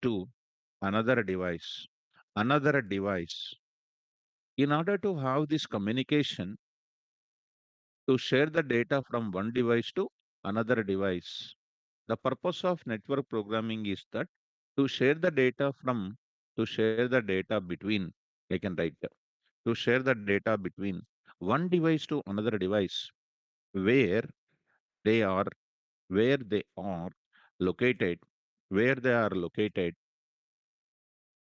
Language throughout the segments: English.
to another device. Another device. In order to have this communication, to share the data from one device to another device. The purpose of network programming is that to share the data from, to share the data between, I can write, to share the data between one device to another device where they are, where they are located, where they are located,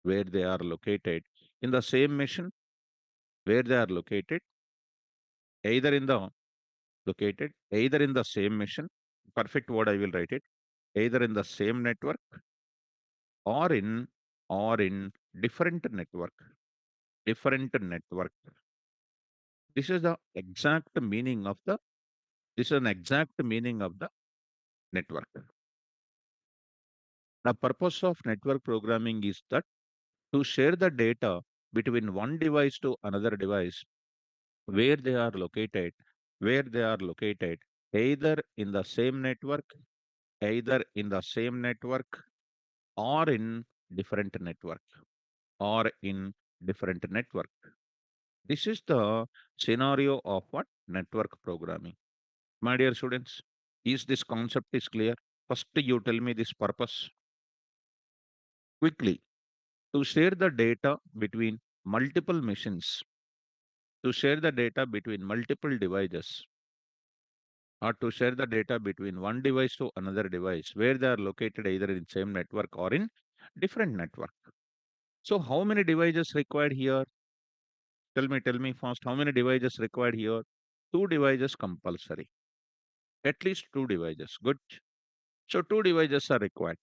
where they are located in the same machine, where they are located, either in the located, either in the same machine, perfect word I will write it, either in the same network or in or in different network, different network. This is the exact meaning of the, this is an exact meaning of the network. The purpose of network programming is that to share the data between one device to another device where they are located, where they are located, either in the same network, either in the same network or in different network, or in different network. This is the scenario of what network programming. My dear students, is this concept is clear? First, you tell me this purpose quickly. To share the data between multiple machines, to share the data between multiple devices, or to share the data between one device to another device where they are located either in same network or in different network. So how many devices required here? Tell me first, how many devices required here? Two devices compulsory. At least two devices. Good. So two devices are required.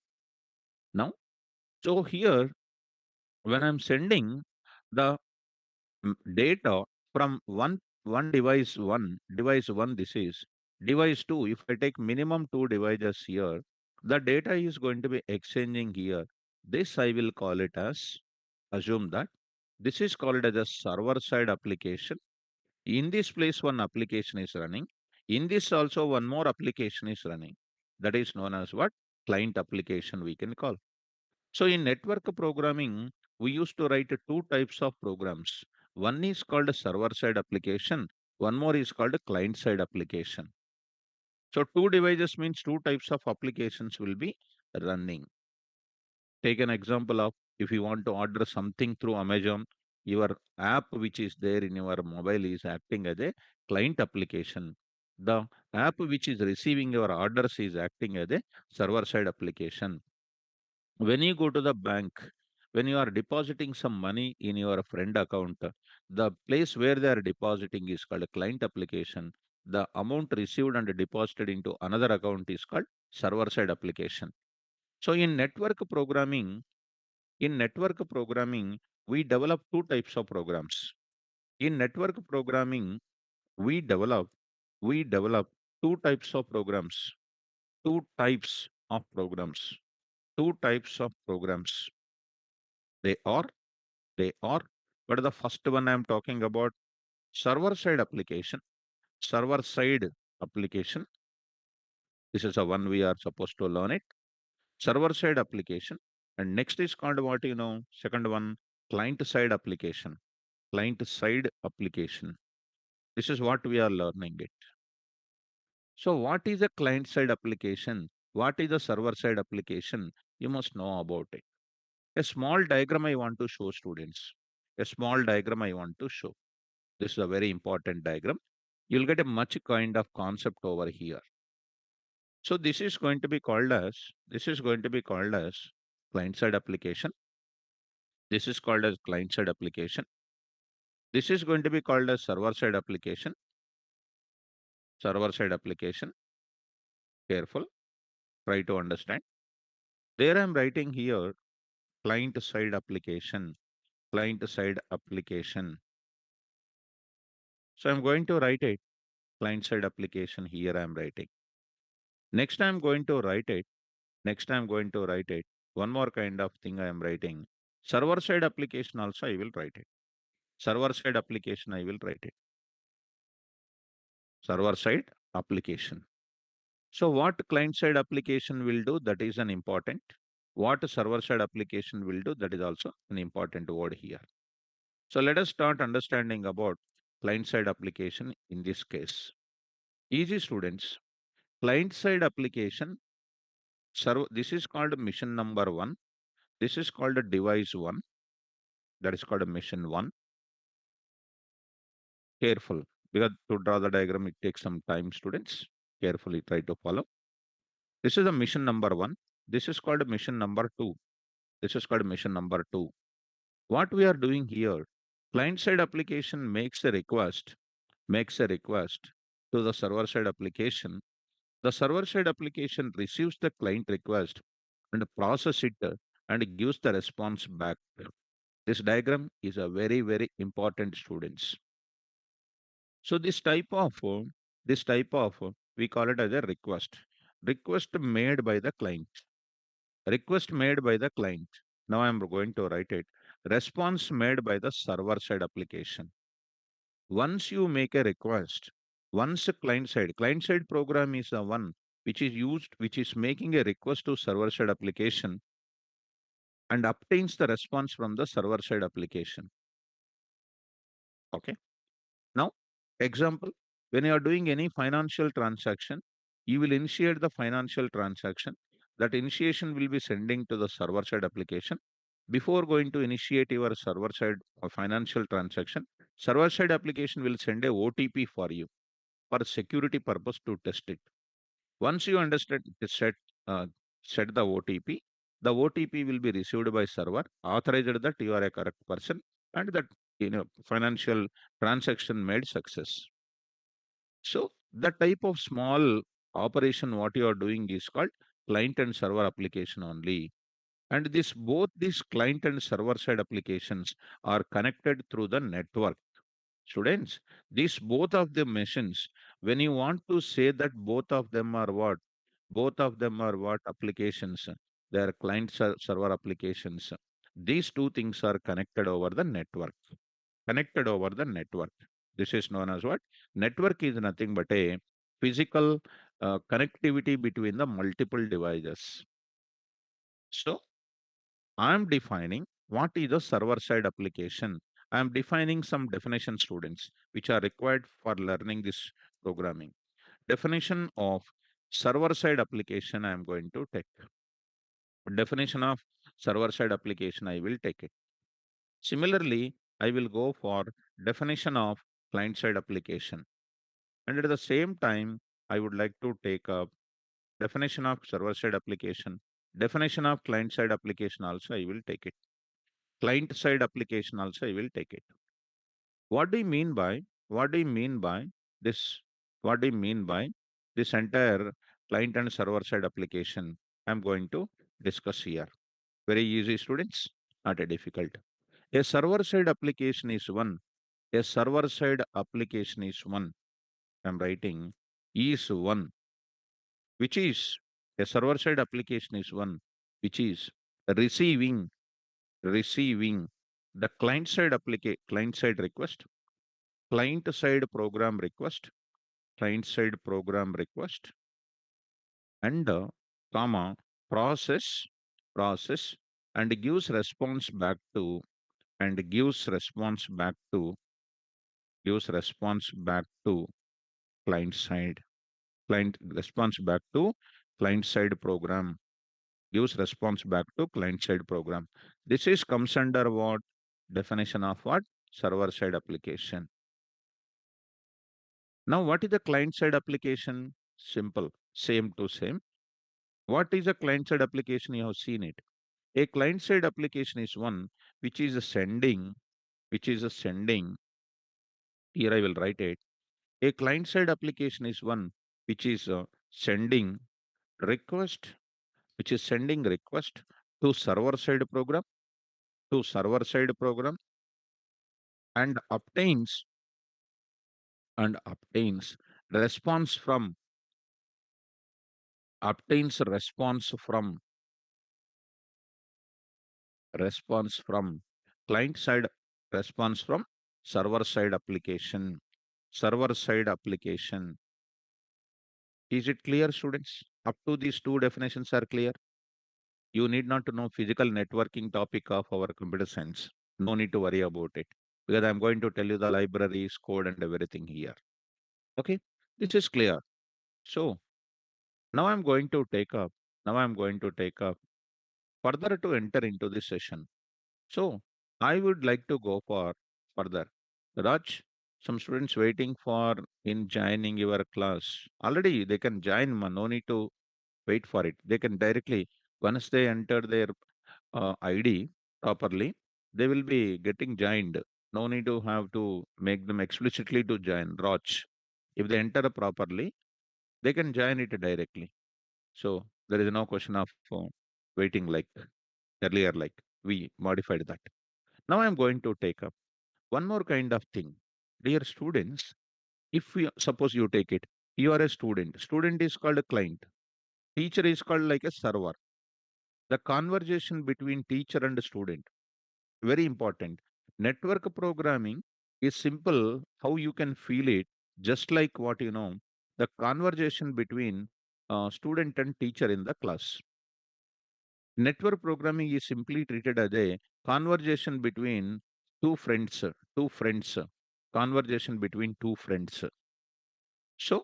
Now, so here, when I'm sending the data from one device one, this is device two. If I take minimum two devices here, the data is going to be exchanging here. This I will call it as, assume that this is called as a server side application. In this place, one application is running. In this also, one more application is running. That is known as what? Client application we can call. So in network programming, we used to write two types of programs. One is called a server side application. One more is called a client side application. So two devices means two types of applications will be running. Take an example of if you want to order something through Amazon, your app which is there in your mobile is acting as a client application. The app which is receiving your orders is acting as a server side application. When you go to the bank, when you are depositing some money in your friend account, the place where they are depositing is called a client application. The amount received and deposited into another account is called server side application. So in network programming, we develop two types of programs. In network programming, we develop we develop two types of programs. Two types of programs. Two types of programs. They are they are. But the first one I'm talking about, server side application. Server side application. This is the one we are supposed to learn it. Server side application. And next is called what you know, second one, client side application. Client side application. This is what we are learning it. So what is a client side application? What is a server side application? You must know about it. A small diagram I want to show students. A small diagram I want to show. This is a very important diagram. You'll get a much kind of concept over here. So this is going to be called as client side application. This is called as client side application. This is going to be called as server side application. Server side application. Careful. Try to understand. There I'm writing here client side application. Client side application. So I'm going to write it client side application here I'm writing. Next I'm going to write it. Next I'm going to write it. One more kind of thing I am writing. Server side application also I will write it. Server side application I will write it. Server side application. So what client side application will do, that is an important. What a server-side application will do, that is also an important word here. So let us start understanding about client-side application in this case. Easy students, client-side application, this is called mission number one. This is called a device one. That is called a mission one. Careful, because to draw the diagram, it takes some time, students. Carefully try to follow. This is a mission number one. This is called mission number two. This is called mission number two. What we are doing here, client-side application makes a request to the server-side application. The server-side application receives the client request and process it and gives the response back. This diagram is a very, very important, students. So this type of we call it as a request. Request made by the client. Request made by the client. Now I'm going to write it. Response made by the server side application. Once you make a request, once a client side program is the one which is making a request to server side application and obtains the response from the server side application. Okay. Now, example, when you are doing any financial transaction, you will initiate the financial transaction. That initiation will be sending to the server side application. Before going to initiate your server side or financial transaction, server side application will send a OTP for you for security purpose to test it. Once you understand uh, set the OTP, the OTP will be received by server, authorized that you are a correct person, and that financial transaction made success. So the type of small operation what you are doing is called client and server application only. And this both these client and server side applications are connected through the network. Students, these both of the machines, when you want to say that both of them are what? Both of them are what applications? They are server applications. These two things are connected over the network. Connected over the network. This is known as what? Network is nothing but a physical connectivity between the multiple devices. So I am defining what is a server side application. I am defining some definition, students, which are required for learning this programming. Definition of server side application I am going to take. Definition of server side application I will take it. Similarly, I will go for definition of client side application. And at the same time, I would like to take up definition of server side application, definition of client side application also I will take it. Client side application also I will take it. What do you mean by what do you mean by this? What do you mean by this entire client and server side application? I'm going to discuss here. Very easy, students, not a difficult. A server side application is one. A server side application is one. I'm writing is one, which is a server side application is one, which is receiving receiving the client side request, client side program request, client side program request, and comma process process and gives response back to and gives response back to client side client response back to client side program gives response back to client side program. This is comes under what? Definition of what? Server side application. Now, what is the client side application? Simple, same to same. What is a client side application? You have seen it. A client side application is one which is a sending. Here I will write it. A client side application is one which is sending request, to server side program and obtains response from obtains response from client side response from server side application. Is it clear, students? Up to these two definitions are clear. You need not to know physical networking topic of our computer science. No need to worry about it because I'm going to tell you the libraries, code, and everything here. Okay, this is clear. So now I'm going to take up. Now I'm going to take up further to enter into this session. So I would like to go for further. Raj, some students waiting for in joining your class. Already they can join, no need to wait for it. They can directly, once they enter their ID properly, they will be getting joined. No need to have to make them explicitly to join. Raj, if they enter properly, they can join it directly. So there is no question of waiting like earlier, like we modified that. Now I'm going to take up one more kind of thing. Dear students, if we suppose you take it, you are a student. Student is called a client. Teacher is called like a server. The conversation between teacher and student, very important. Network programming is simple, how you can feel it, just like what you know, the conversation between student and teacher in the class. Network programming is simply treated as a conversation between two friends, conversation between two friends. So,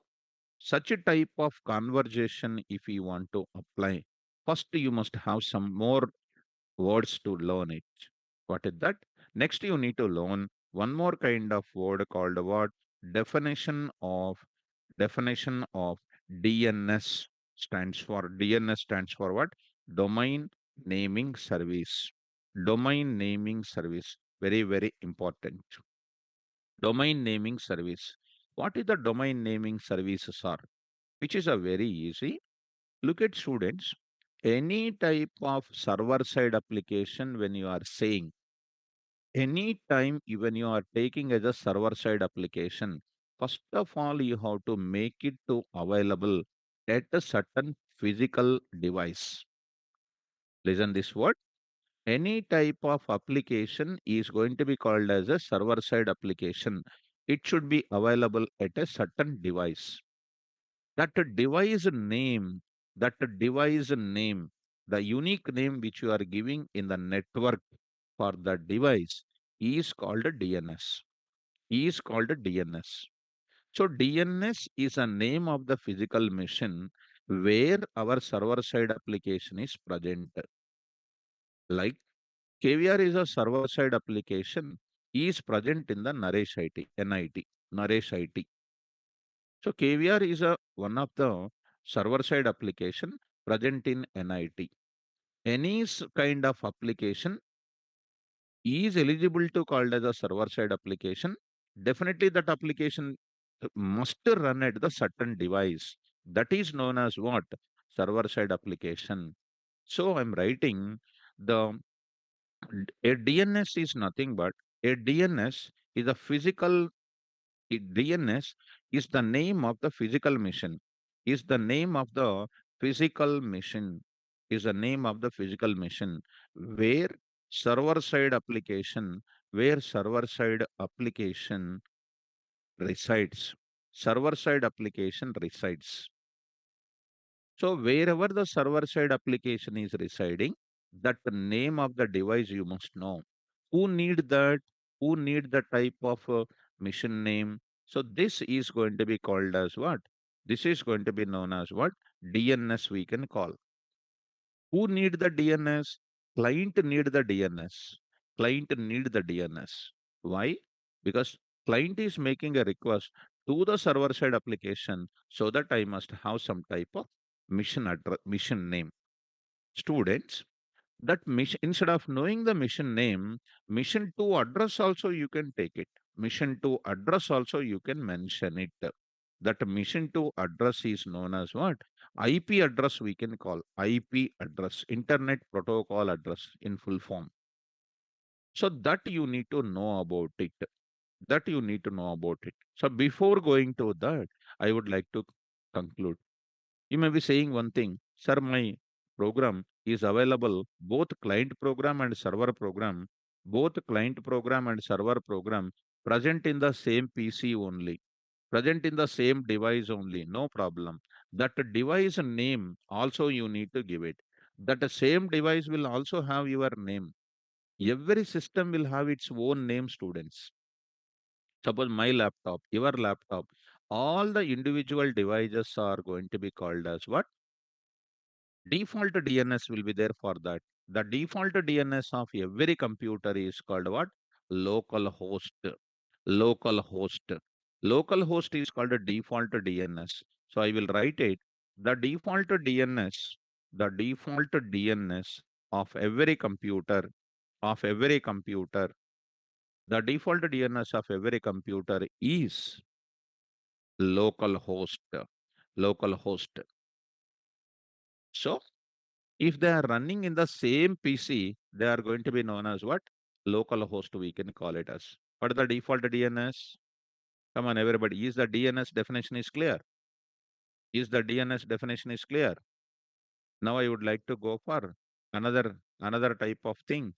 such a type of conversation, if you want to apply, first you must have some more words to learn it. What is that? Next, you need to learn one more kind of word called what? Definition of definition of DNS DNS stands for what? Domain naming service. Domain naming service. Very, very important. Domain naming service. What is the domain naming services are? Which is a very easy. Look at students. Any type of server side application when you are saying anytime when you are taking as a server side application, first of all you have to make it to available at a certain physical device. Listen this word. Any type of application is going to be called as a server side application. It should be available at a certain device. That device name, that device name, the unique name which you are giving in the network for the device is called a DNS. Is called a DNS. So DNS is a name of the physical machine where our server side application is present. Like KVR is a server side application is present in the Naresh IT, NIT, Naresh IT. So KVR is a one of the server side application present in NIT. Any kind of application is eligible to called as a server side application. Definitely that application must run at the certain device. That is known as what? Server side application. So I'm writing the a DNS is nothing but a DNS is a physical DNS is the name of the physical machine. Is the name of the physical machine. Is the name of the physical machine where server side application, where server side application resides. Server side application resides. So wherever the server side application is residing, that the name of the device you must know. Who need that? Who need the type of mission name? So this is going to be called as what? This is going to be known as what? DNS we can call. Who need the DNS? Client need the DNS. Client need the DNS. Why? Because client is making a request to the server side application so that I must have some type of mission address, mission name. Students, that mission instead of knowing the mission name, mission to address also you can take it. Mission to address also you can mention it. That mission to address is known as what? IP address we can call IP address, Internet Protocol Address in full form. So that you need to know about it. That you need to know about it. So before going to that, I would like to conclude. You may be saying one thing, sir, my program is available, both client program and server program, both client program and server program present in the same PC only, present in the same device only, no problem. That device name also you need to give it. That the same device will also have your name. Every system will have its own name, students. Suppose my laptop, your laptop, all the individual devices are going to be called as what? Default DNS will be there for that. The default DNS of every computer is called what? Local host. Local host. Local host is called a default DNS. So I will write it. The default DNS, the default DNS of every computer, of every computer, the default DNS of every computer is local host. Local host. So if they are running in the same PC, they are going to be known as what? Local host, we can call it as. What is the default DNS? Come on, everybody. Is the DNS definition is clear? Is the DNS definition is clear? Now I would like to go for another type of thing.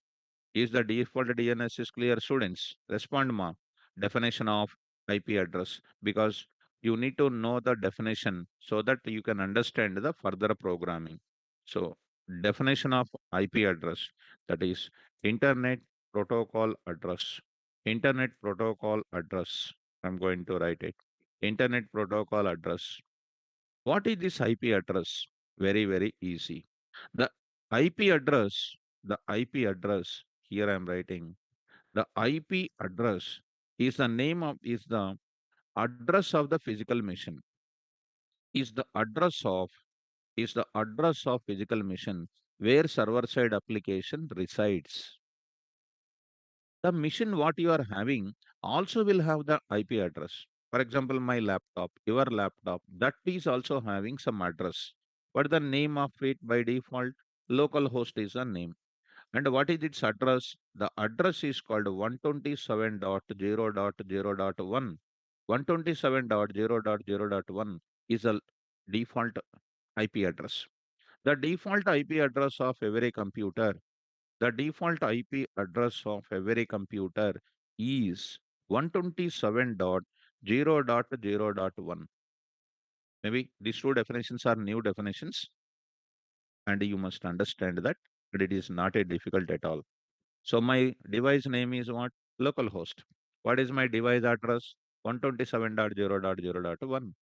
Is the default DNS is clear, students? Respond, ma. Definition of IP address, because you need to know the definition so that you can understand the further programming. So, definition of IP address, that is Internet Protocol Address. Internet Protocol Address. I'm going to write it. Internet Protocol Address. What is this IP address? Very, very easy. The IP address, the IP address, here I am writing, the IP address is the name of, is the address of the physical machine, is the address of, is the address of physical machine where server side application resides. The machine what you are having also will have the IP address. For example, my laptop, your laptop, that is also having some address. But the name of it by default, local host is the name. And what is its address? The address is called 127.0.0.1. 127.0.0.1 is a default IP address. The default IP address of every computer, the default IP address of every computer is 127.0.0.1. Maybe these two definitions are new definitions, and you must understand that, but it is not a difficult at all. So my device name is what? Localhost. What is my device address? 127.0.0.1.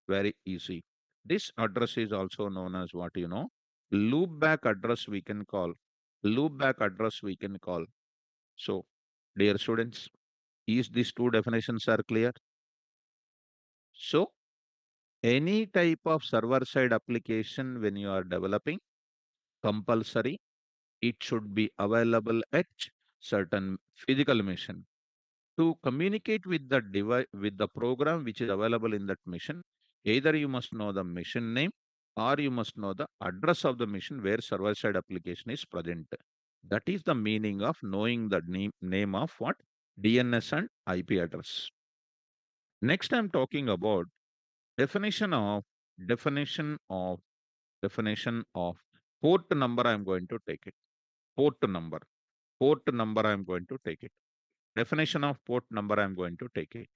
Very easy. This address is also known as what you know? Loopback address we can call. Loopback address we can call. So, dear students, is these two definitions are clear? So, any type of server-side application when you are developing, compulsory, it should be available at certain physical machine. To communicate with the device, with the program which is available in that machine, either you must know the machine name or you must know the address of the machine where server-side application is present. That is the meaning of knowing the name of what? DNS and IP address. Next, I'm talking about definition of definition of definition of port number. I'm going to take it. Port number. Port number. I'm going to take it. Definition of port number. I'm going to take it.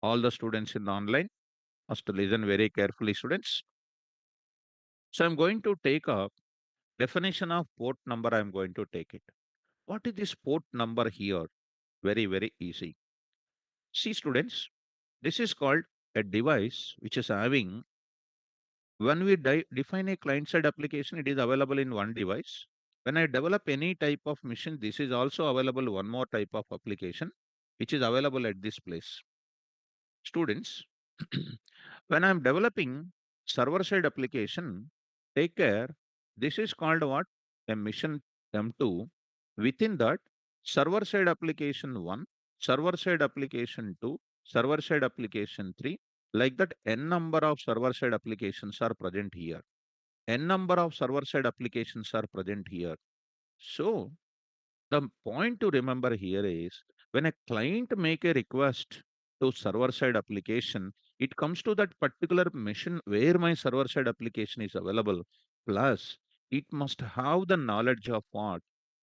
All the students in the online must listen very carefully, students. So I'm going to take a definition of port number. I'm going to take it. What is this port number here? Very, very easy. See, students, this is called a device which is having, when we define a client-side application, it is available in one device. When I develop any type of machine, this is also available one more type of application, which is available at this place. Students, when I'm developing server-side application, take care. This is called what? A mission M2. Within that, server-side application 1, server-side application 2, server-side application 3, like that n number of server-side applications are present here. N number of server-side applications are present here. So the point to remember here is when a client make a request to server-side application, it comes to that particular machine where my server-side application is available. Plus, it must have the knowledge of what?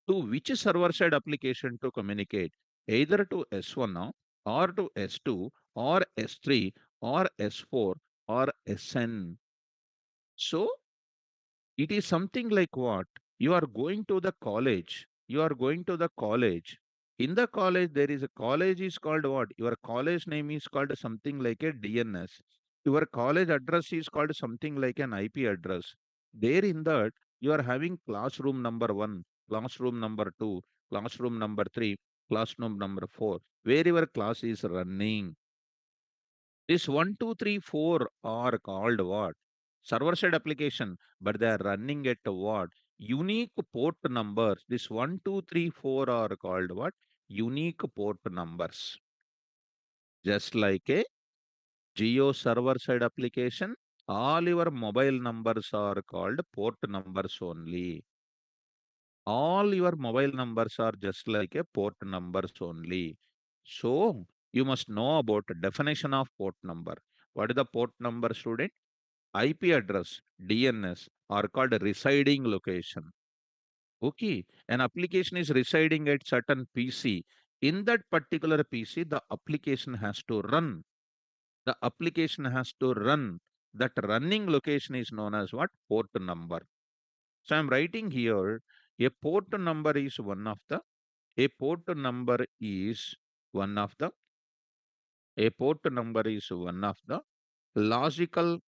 To which server-side application to communicate, either to S1 or to S2 or S3 or S4 or SN. So It is something like what? You are going to the college. You are going to the college. In the college, there is a college is called what? Your college name is called something like a DNS. Your college address is called something like an IP address. There in that, you are having classroom number one, classroom number two, classroom number three, classroom number four, where your class is running. This 1, 2, 3, 4 are called what? Server-side application, but they are running at what? Unique port numbers. This 1, 2, 3, 4 are called what? Unique port numbers. Just like a Geo server-side application, all your mobile numbers are called port numbers only. All your mobile numbers are just like a port numbers only. So you must know about the definition of port number. What is the port number, student? IP address, DNS, are called residing location. Okay, an application is residing at certain PC. In that particular PC, the application has to run. The application has to run. That running location is known as what? Port number. So I'm writing here, a port number is one of the, a port number is one of the, a port number is one of the logical,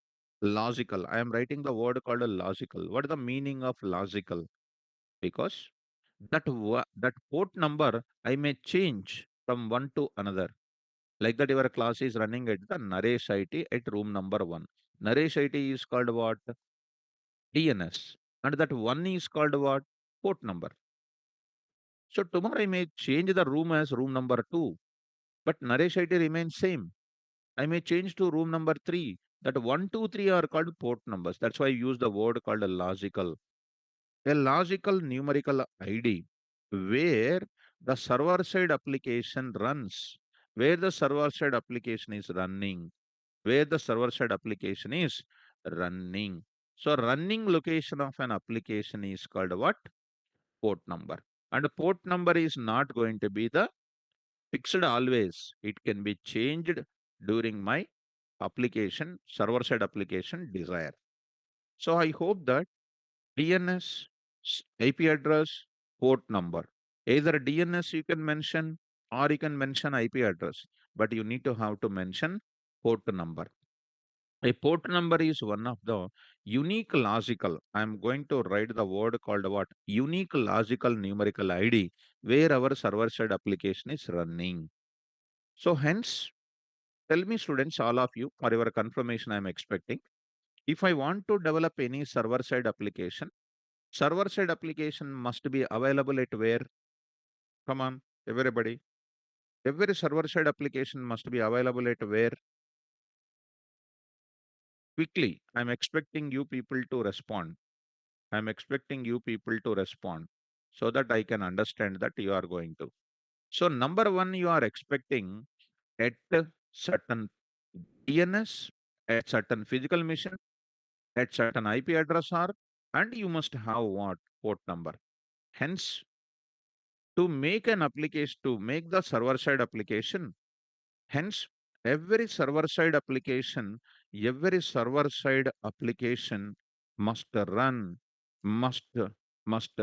logical. I am writing the word called a logical. What is the meaning of logical? Because that port number I may change from one to another. Like that, your class is running at the Naresh IT at room number one. Naresh IT is called what? DNS. And that one is called what? Port number. So tomorrow I may change the room as room number two, but Naresh IT remains same. I may change to room number three. That one, two, three are called port numbers. That's why I use the word called a logical. A logical numerical ID where the server side application runs, where the server side application is running, where the server side application is running. So running location of an application is called what? Port number. And port number is not going to be the fixed always. It can be changed during my application, server side application desire. So I hope that DNS, IP address, port number. Either DNS you can mention or you can mention IP address, but you need to have to mention port number. A port number is one of the unique logical. I'm going to write the word called what? Unique logical numerical ID where our server side application is running. So hence, tell me students, all of you, for your confirmation I'm expecting. If I want to develop any server side application, server side application must be available at where? Come on, everybody. Every server side application must be available at where? Quickly. I'm expecting you people to respond. I'm expecting you people to respond so that I can understand that you are going to. So, number one, you are expecting at a certain DNS, at certain physical machine, at certain IP address R, and you must have what? Port number. Hence, to make an application, to make the server side application, hence, every server side application must run, must, must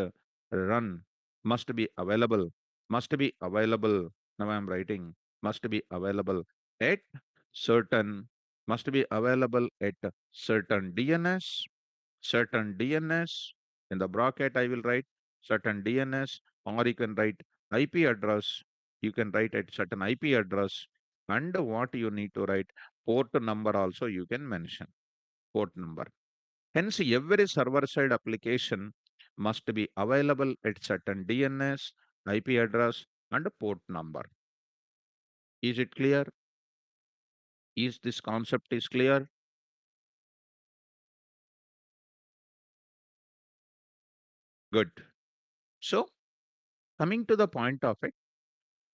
run, must be available, must be available. Now I'm writing, must be available at certain, must be available at certain DNS, certain DNS. In the bracket, I will write certain DNS, or you can write IP address. You can write at certain IP address. And what you need to write, port number also you can mention, port number. Hence, every server-side application must be available at certain DNS, IP address, and port number. Is it clear? Is this concept is clear? Good. So, coming to the point of it,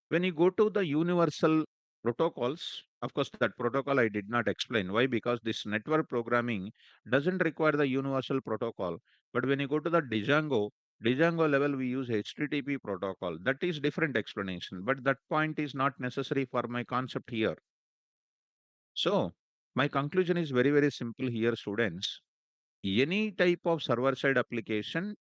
when you go to the universal protocols, of course, that protocol I did not explain. Why? Because this network programming doesn't require the universal protocol. But when you go to the Django level, we use HTTP protocol. That is different explanation. But that point is not necessary for my concept here. So my conclusion is very, very simple here, students. any type of server-side application,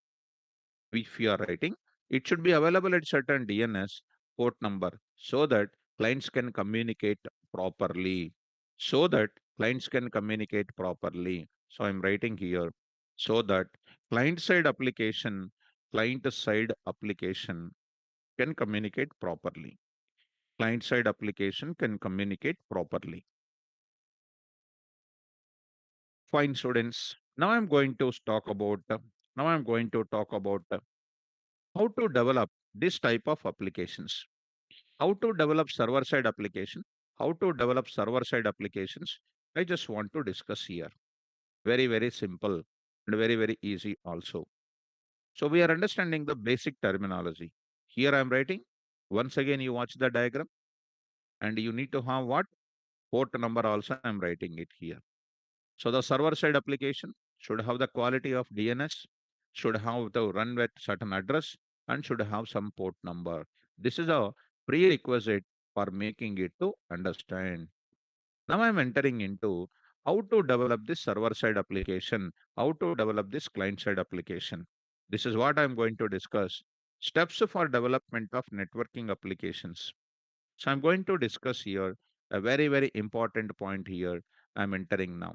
if you are writing, it should be available at certain DNS port number so that clients can communicate properly. So that clients can communicate properly. So I'm writing here so that client-side application can communicate properly. Client-side application can communicate properly. Fine, students. Now I'm going to talk about how to develop this type of applications. How to develop server-side application. How to develop server-side applications. I just want to discuss here. Very, very simple and very, very easy also. So we are understanding the basic terminology. Here I am writing. Once again, you watch the diagram and you need to have what? Port number also I am writing it here. So the server-side application should have the quality of DNS, should have the run with certain address, and should have some port number. This is a prerequisite for making it to understand. Now I'm entering into how to develop this server-side application, how to develop this client-side application. This is what I'm going to discuss. Steps for development of networking applications. So I'm going to discuss here a very, very important point here I'm entering now.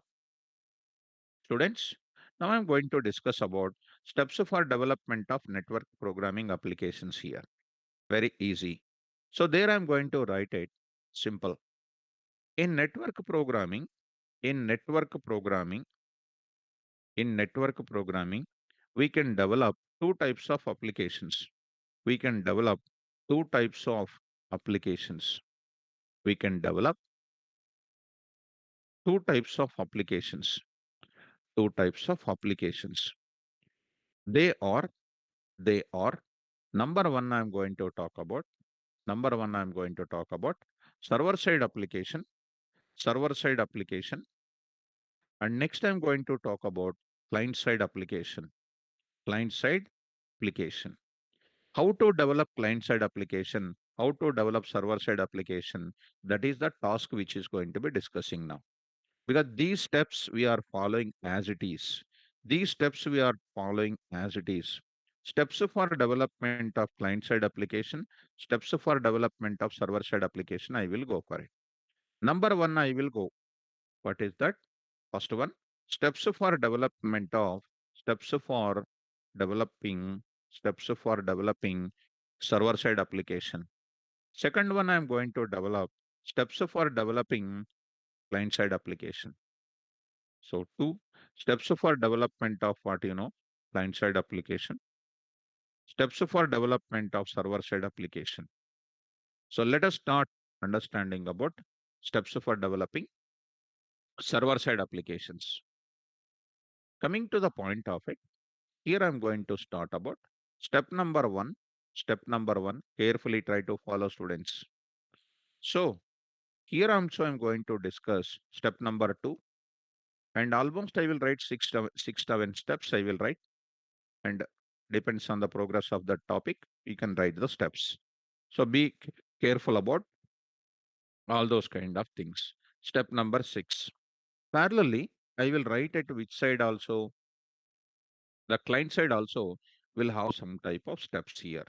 Students, now I'm going to discuss about steps for development of network programming applications here. Very easy. So there I'm going to write it simple. In network programming, in network programming, in network programming, we can develop two types of applications. We can develop two types of applications. We can develop two types of applications. Two types of applications. They are, they are number one, I'm going to talk about. Number one, I'm going to talk about server side application. And next, I'm going to talk about client side application, client side application. How to develop client side application, how to develop server side application. That is the task which is going to be discussing now. Because these steps we are following as it is. These steps we are following as it is. Steps for development of client side application, steps for development of server side application, I will go for it. Number one, I will go. What is that? First one, steps for development of, steps for developing, steps for developing server side application. Second one, I'm going to develop steps for developing client side application. So two steps for development of what client side application, steps for development of server side application. So let us start understanding about steps for developing server side applications. Coming to the point of it, here I'm going to start about step number one. Step number one, carefully try to follow, students. So here also I'm going to discuss step number two, and almost I will write six, 7 steps I will write, and depends on the progress of the topic, you can write the steps. So be careful about all those kind of things. Step number six. Parallelly, I will write at which side also, the client side also will have some type of steps here.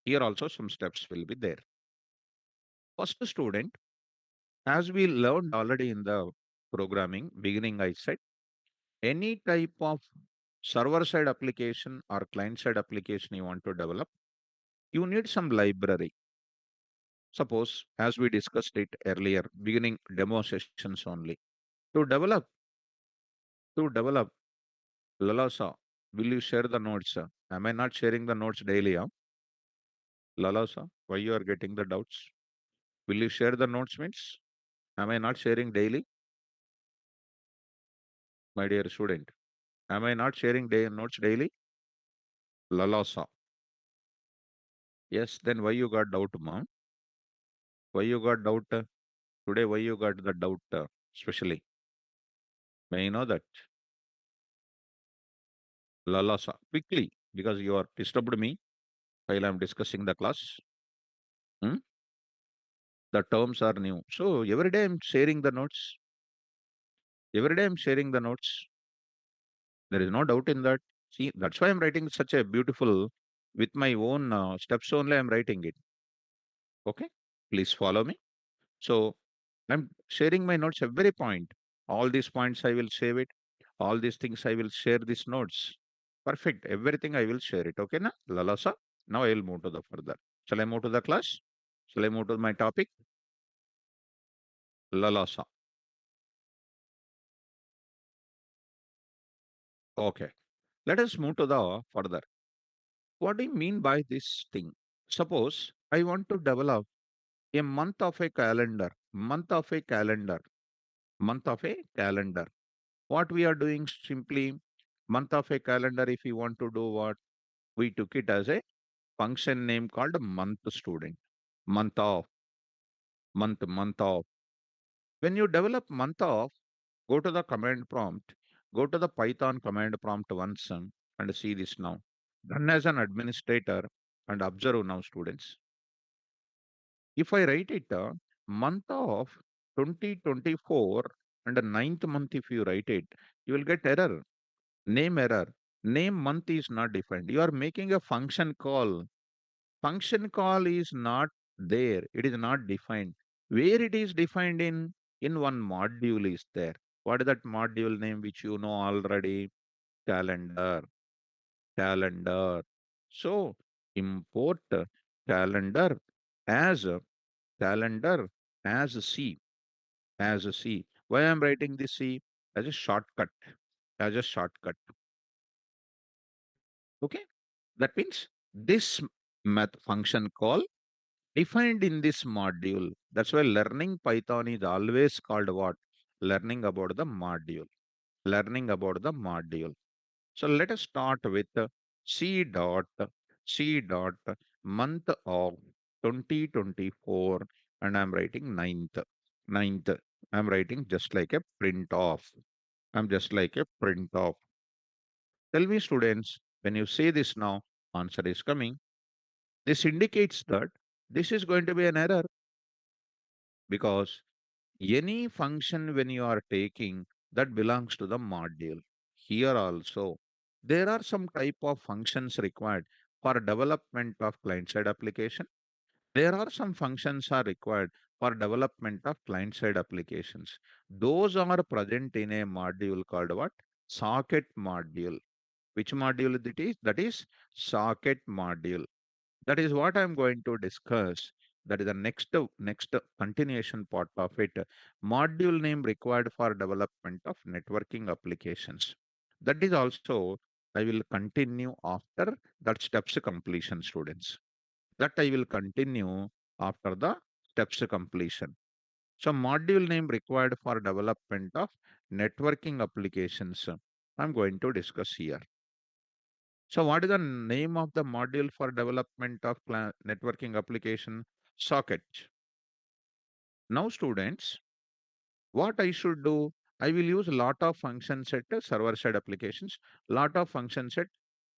Here also some steps will be there. First, student, as we learned already in the programming beginning, I said any type of server side application or client side application you want to develop, you need some library. Suppose, as we discussed it earlier, beginning demo sessions only. To develop, to develop Lalasa, will you share the notes? Am I not sharing the notes daily? Lalasa, why you are getting the doubts? Will you share the notes means? Am I not sharing daily? My dear student, am I not sharing notes daily? Lalasa. Yes, then why you got doubt, mom? Why you got doubt today? Why you got the doubt especially? May I know that? Lalasa. Quickly, because you are disturbed me while I'm discussing the class. Hmm? The terms are new. So every day I'm sharing the notes. Every day I'm sharing the notes. There is no doubt in that. See, that's why I'm writing such a beautiful, with my own steps only, I'm writing it. Okay, please follow me. So I'm sharing my notes every point. All these points I will save it. All these things I will share these notes. Perfect. Everything I will share it. Okay, na? Lalasa. Now I will move to the further. Shall I move to the class? Shall I move to my topic? Lalasa. Okay. Let us move to the further. What do you mean by this thing? Suppose I want to develop a month of a calendar, month of a calendar. What we are doing simply, month of a calendar, if you want to do what, we took it as a function name called month student. Month of, month of. When you develop month of, go to the command prompt, go to the Python command prompt once and see this now. Run as an administrator and observe now, students. If I write it, month of 2024 and the ninth month, if you write it, you will get error. Name error. Name month is not defined. You are making a function call. Function call is not there. It is not defined. Where it is defined in one module is there. What is that module name which you know already? Calendar. Calendar. So import calendar as calendar as C, as a C. Why I'm writing this C? As a shortcut, as a shortcut. Okay. That means this math function call defined in this module. That's why learning Python is always called what? Learning about the module. Learning about the module. So let us start with C dot C dot month of 2024 and I'm writing ninth. Ninth. I'm writing just like a print off. I'm just like a print off. Tell me students, when you say this now, answer is coming. This indicates that this is going to be an error because any function when you are taking that belongs to the module. Here also, there are some type of functions required for development of client-side application. There are some functions are required for development of client-side applications. Those are present in a module called what? Socket module. Which module it is? That is socket module. That is what I'm going to discuss. That is the next continuation part of it. Module name required for development of networking applications. That is also I will continue after that steps completion, students. That I will continue after the steps completion. So module name required for development of networking applications. I'm going to discuss here. So what is the name of the module for development of networking application? Socket. Now students, what I should do? I will use a lot of functions at server side applications, lot of functions at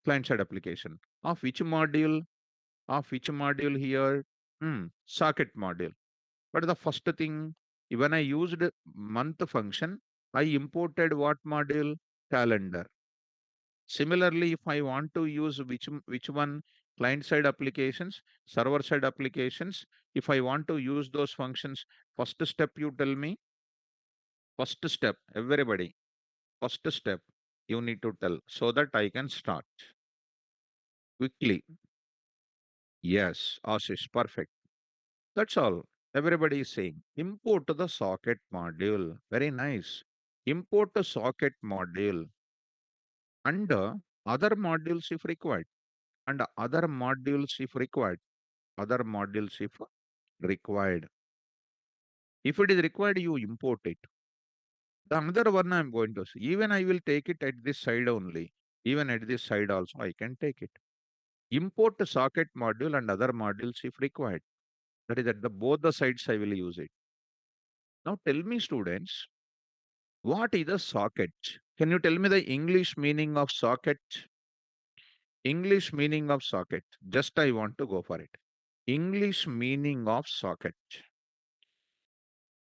client side application. Of which module? Of which module here? Socket module. But the first thing, when I used month function, I imported what module? Calendar. Similarly, if I want to use which one, client side applications, server side applications, if I want to use those functions, first step you tell me, first step, everybody, first step you need to tell so that I can start quickly. Yes, Ashish, perfect. That's all. Everybody is saying import the socket module. Very nice. Import the socket module and other modules if required. And other modules if required. Other modules if required. If it is required, you import it. The another one I'm going to see. Even I will take it at this side only. Even at this side also, I can take it. Import the socket module and other modules if required. That is at the both the sides I will use it. Now tell me, students, what is a socket? Can you tell me the English meaning of socket? English meaning of socket. Just I want to go for it. English meaning of socket.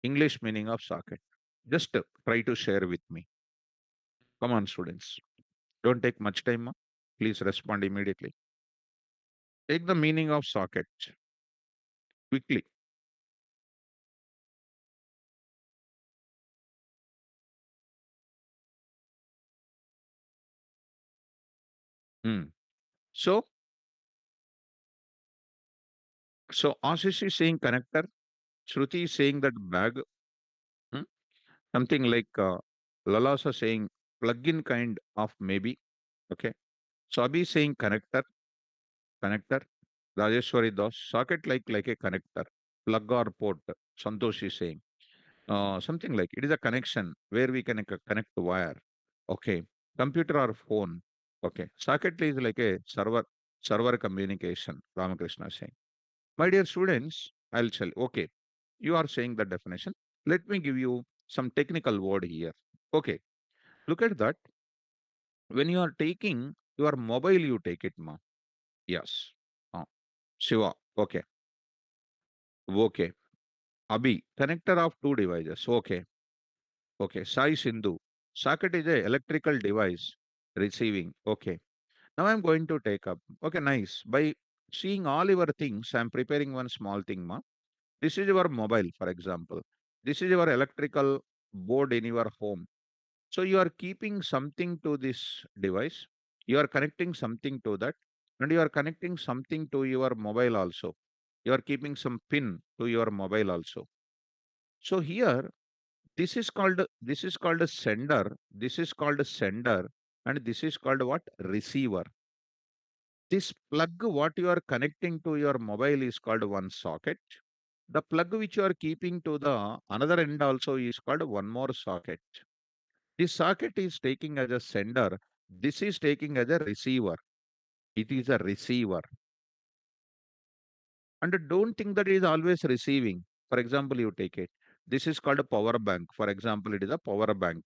English meaning of socket. Just try to share with me. Come on, students. Don't take much time. Please respond immediately. Take the meaning of socket quickly. Hmm. So, so Ashish is saying connector. Shruti is saying that bag. Hmm. Something like Lalasa saying plug-in kind of maybe. Okay. So Abhi is saying connector. Rajeshwari Das, socket like a connector, plug or port. Santosh is saying. Something like it is a connection where we can connect the wire. Okay. Computer or phone. Okay. Socket is like a server communication. Ramakrishna is saying. My dear students, I'll tell. Okay. You are saying the definition. Let me give you some technical word here. Okay. Look at that. When you are taking your mobile, you take it, ma. Yes. Uh, Shiva. Okay. Okay. Abhi. Connector of two devices. Okay. Okay, Sai Sindhu. Socket is a electrical device receiving. Okay. Now I'm going to take up. Okay, nice. By seeing all your things, I'm preparing one small thing, ma. This is your mobile, for example. This is your electrical board in your home. So you are keeping something to this device. You are connecting something to that, and you are connecting something to your mobile also. You are keeping some pin to your mobile also. So here this is called a sender. This is called a sender, and this is called what? Receiver. This plug, what you are connecting to your mobile, is called one socket. The plug which you are keeping to the another end also is called one more socket. This socket is taking as a sender. This is taking as a receiver. It is a receiver. And don't think that it is always receiving. For example, you take it. This is called a power bank. For example, it is a power bank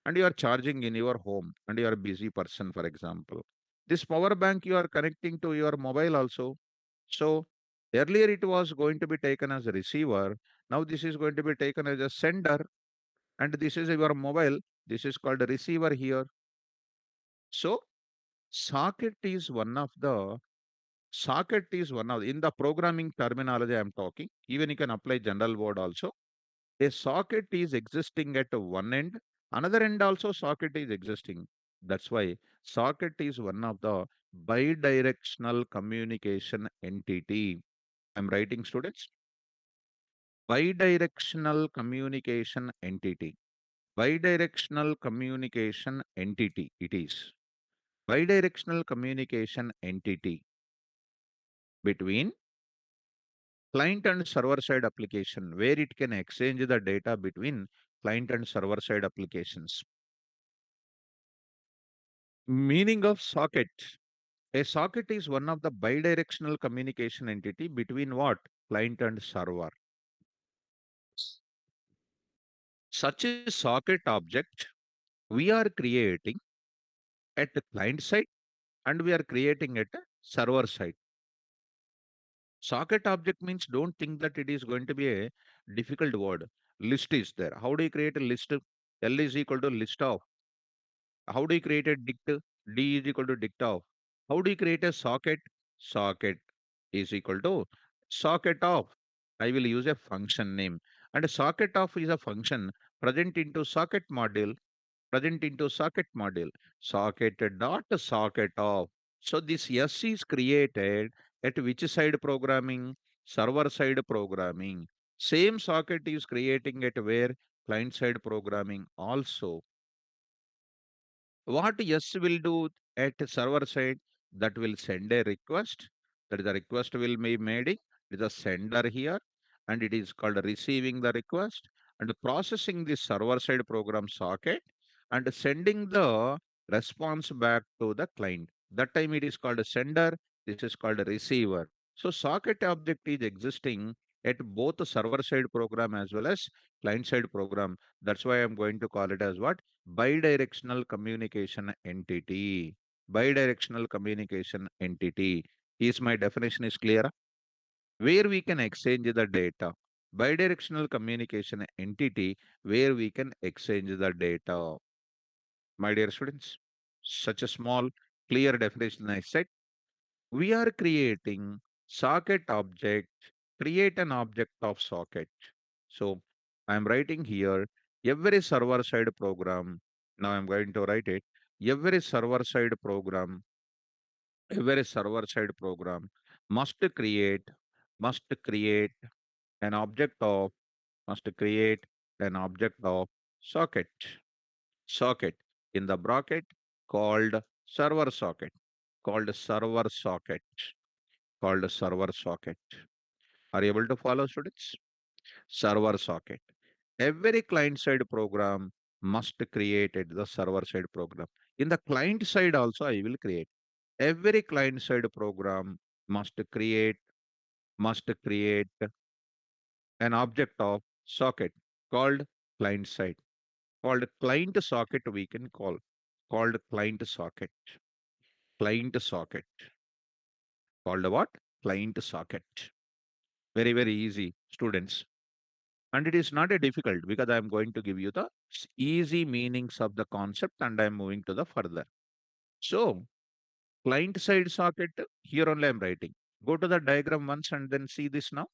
and you are charging in your home and you are a busy person, for example. This power bank you are connecting to your mobile also. So earlier it was going to be taken as a receiver. Now this is going to be taken as a sender, and this is your mobile. This is called a receiver here. So socket is one of in the programming terminology I'm talking. Even you can apply general word also. A socket is existing at one end, another end also socket is existing. That's why socket is one of the bidirectional communication entity. I'm writing, students. Bidirectional communication entity. Bidirectional communication entity it is. Bidirectional communication entity between client and server side application where it can exchange the data between client and server side applications. Meaning of socket. A socket is one of the bidirectional communication entity between what? Client and server. Such a socket object we are creating at the client side and we are creating at the server side. Socket object means don't think that it is going to be a difficult word. List is there. How do you create a list? L is equal to list of. How do you create a dict? D is equal to dict of. How do you create a socket? Socket is equal to socket of. I will use a function name. And a socket of is a function present into socket module, present into socket module. Socket dot socket of. So this S is created at which side programming? Server side programming. Same socket is creating at where? Client side programming also. What S will do at server side? That will send a request. That is the request will be made. It is a sender here, and it is called receiving the request and processing the server side program socket and sending the response back to the client. That time it is called a sender. This is called a receiver. So socket object is existing at both the server side program as well as client side program. That's why I'm going to call it as what? Bidirectional communication entity. Bidirectional communication entity. Is my definition is clear? Where we can exchange the data. Bidirectional communication entity where we can exchange the data. My dear students. such a small, clear definition I said. We are creating socket object, create an object of socket. So I'm writing here every server side program. Now I'm going to write it. Every server side program, every server side program must create, must create an object of, must create an object of socket. Socket in the bracket called server socket, called server socket, called server socket. Are you able to follow, students? Server socket. Every client side program must create it, the server side program. In the client side also, I will create. Every client side program must create an object of socket called client side, called client socket we can called client socket, client socket, called what? Client socket. Very, very easy, students. And it is not a difficult because I am going to give you the easy meanings of the concept and I am moving to the further. So client side socket, here only I am writing. Go to the diagram once and then see this now.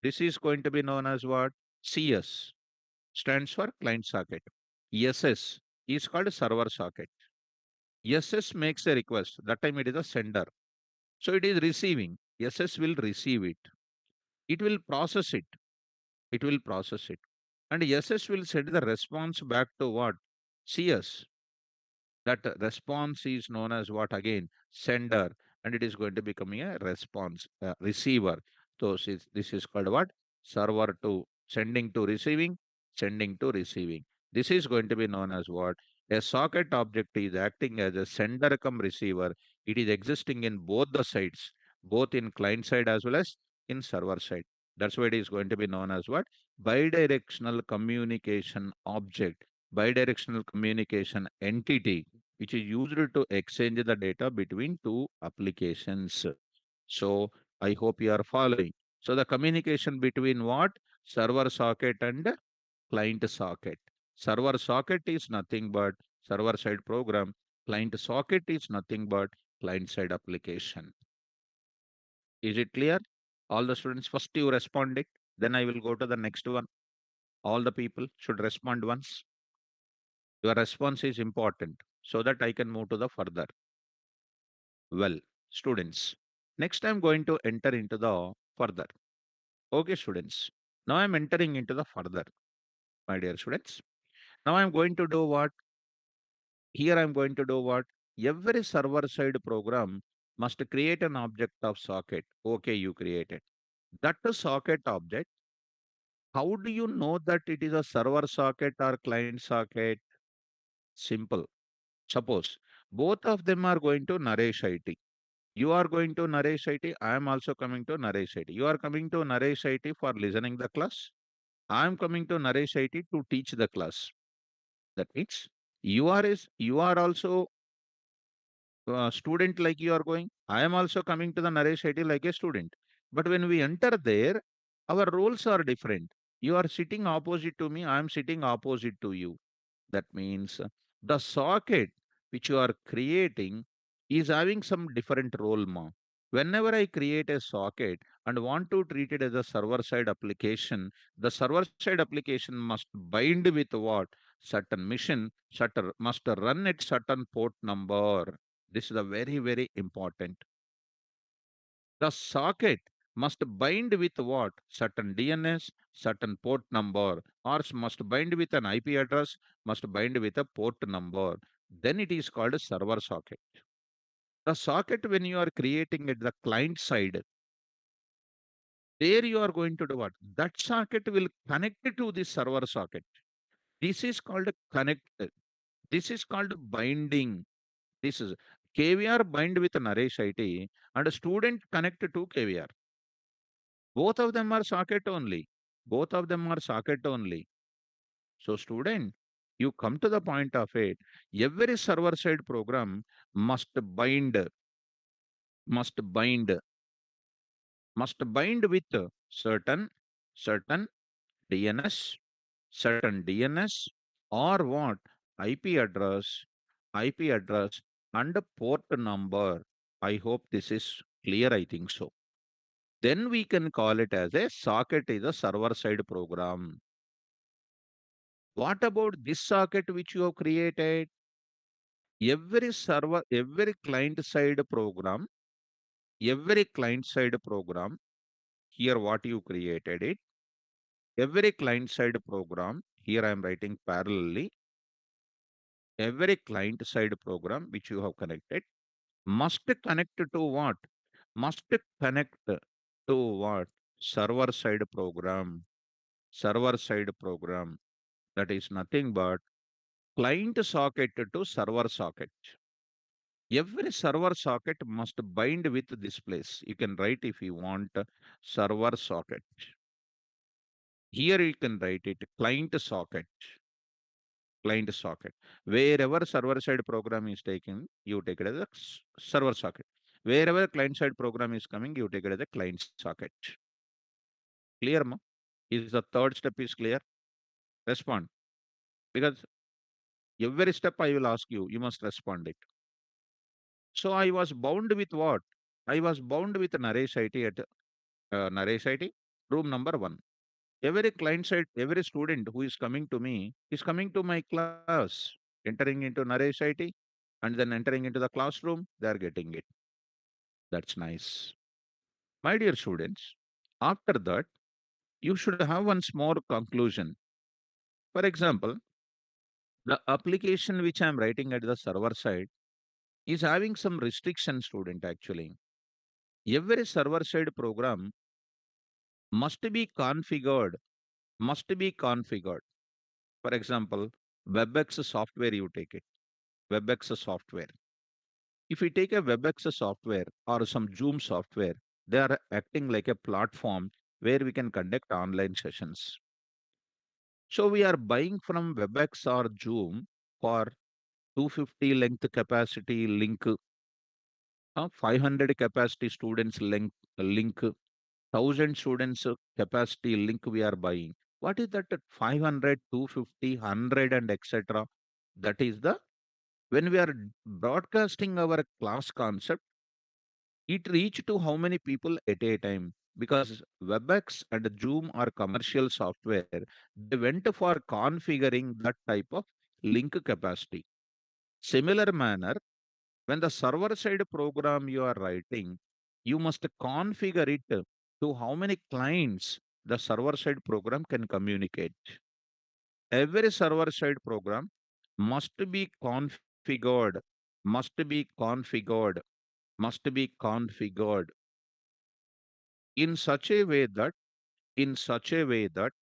This is going to be known as what? CS stands for client socket. SS is called server socket. SS makes a request. That time it is a sender. So it is receiving. SS will receive it. It will process it. It will process it. And SS will send the response back to what? CS. That response is known as what again? Sender. And it is going to become a response, receiver. So this is called what? Server to sending to receiving, sending to receiving. This is going to be known as what? A socket object is acting as a sender come receiver. It is existing in both the sides, both in client side as well as in server side. That's why it is going to be known as what? Bidirectional communication object, bidirectional communication entity, which is used to exchange the data between two applications. So I hope you are following. So the communication between what? Server socket and client socket. Server socket is nothing but server side program. Client socket is nothing but client side application. Is it clear? All the students, first you respond it, then I will go to the next one. All the people should respond once. Your response is important so that I can move to the further. Well, students, next I'm going to enter into the further. Okay, students. Now I'm entering into the further, my dear students. Now I'm going to do what? Here I'm going to do what? Every server side program must create an object of socket. Okay, you created. That socket object, how do you know that it is a server socket or client socket? Simple. Suppose both of them are going to Naresh IT. You are going to Naresh IT. I am also coming to Naresh IT. You are coming to Naresh IT for listening the class. I am coming to Naresh IT to teach the class. That means you are also student like you are going. I am also coming to the Naresh IT like a student. But when we enter there, our roles are different. You are sitting opposite to me. I am sitting opposite to you. That means the socket which you are creating is having some different role. Ma. Whenever I create a socket and want to treat it as a server side application, the server side application must bind with what? Certain mission, certain must run at certain port number. This is a very, very important. The socket must bind with what? Certain DNS, certain port number, or must bind with an IP address, must bind with a port number. Then it is called a server socket. The socket, when you are creating at the client side, there you are going to do what? That socket will connect to the server socket. This is called connect. This is called binding. This is KVR bind with Naresh IT and student connect to KVR. Both of them are socket only. Both of them are socket only. So student, you come to the point of it. Every server side program must bind, must bind, must bind with certain DNS, certain DNS or what? IP address IP address, and a port number. I hope this is clear. I think so. Then we can call it as a socket is a server side program. What about this socket which you have created? Every client side program, here what you created it, every client side program, here I am writing parallelly, every client side program which you have connected must connect to what? Must connect to what? Server side program. Server side program. That is nothing but client socket to server socket. Every server socket must bind with this place. You can write if you want server socket. Here you can write it client socket. Client socket. Wherever server side program is taken, you take it as a server socket. Wherever client side program is coming, you take it as a client socket. Clear, ma? Is the third step is clear? Respond. Because every step I will ask you, you must respond it. So I was bound with what? I was bound with Naresh IT at Naresh IT, room number 1. Every client side, every student who is coming to me is coming to my class, entering into Naresh IT, and then entering into the classroom, they are getting it. That's nice. My dear students, after that, you should have one small conclusion. For example, the application which I am writing at the server side is having some restriction, student, actually. Every server side program must be configured, must be configured. For example, WebEx software, you take it. WebEx software. If we take a WebEx software or some Zoom software, they are acting like a platform where we can conduct online sessions. So we are buying from WebEx or Zoom for 250 length capacity link, 500 capacity students link, 1000 students capacity link we are buying. What is that 500, 250, 100 and etc.? That is the when we are broadcasting our class concept, it reach to how many people at a time? Because WebEx and Zoom are commercial software. They went for configuring that type of link capacity. Similar manner, when the server side program you are writing, you must configure it to how many clients the server side program can communicate. Every server side program must be configured, must be configured, must be configured in such a way that, in such a way that,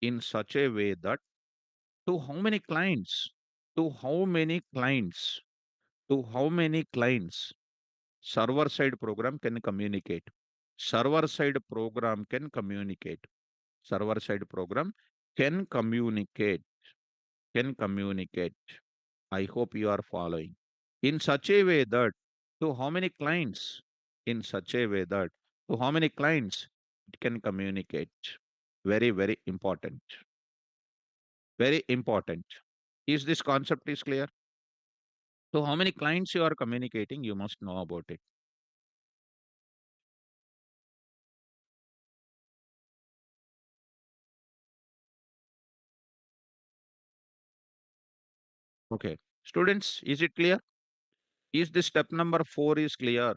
in such a way that to how many clients, to how many clients, to how many clients server side program can communicate. Server side program can communicate. Server side program can communicate, can communicate. I hope you are following. In such a way that to how many clients, in such a way that to how many clients it can communicate. Very, very important. Very important. Is this concept is clear? So how many clients you are communicating, you must know about it. Okay. Students, is it clear? Is this step number 4 is clear?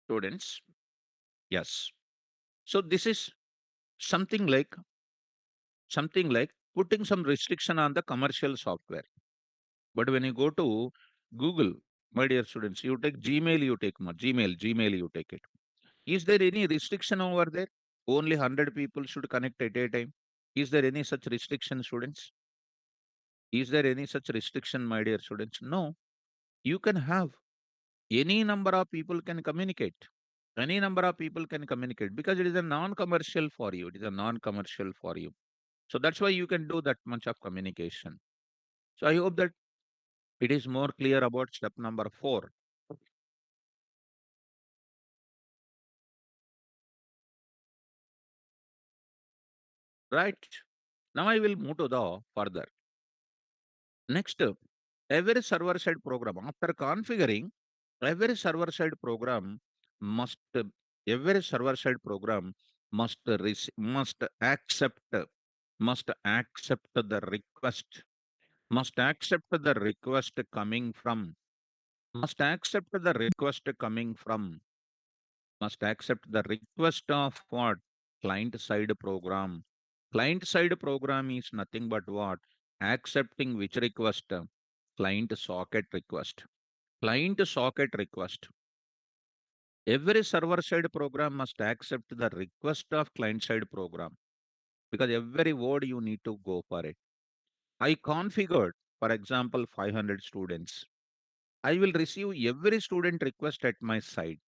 Students, yes. So this is something like something like putting some restriction on the commercial software. But when you go to Google, my dear students, you take Gmail, you take Gmail, you take it. Is there any restriction over there? Only 100 people should connect at a time. Is there any such restriction, students? Is there any such restriction, my dear students? No. You can have any number of people can communicate. Any number of people can communicate because it is a non-commercial for you. It is a non-commercial for you. So that's why you can do that much of communication. So I hope that it is more clear about step number 4. Right? Now I will move to the further. Next, every server-side program, after configuring, every server-side program must every server-side program must accept the request, must accept the request coming from, must accept the request coming from, must accept the request of what? Client side program. Client side program is nothing but what? Accepting which request? Client socket request. Client socket request. Every server side program must accept the request of client side program because every word you need to go for it. I configured, for example, 500 students. I will receive every student request at my side.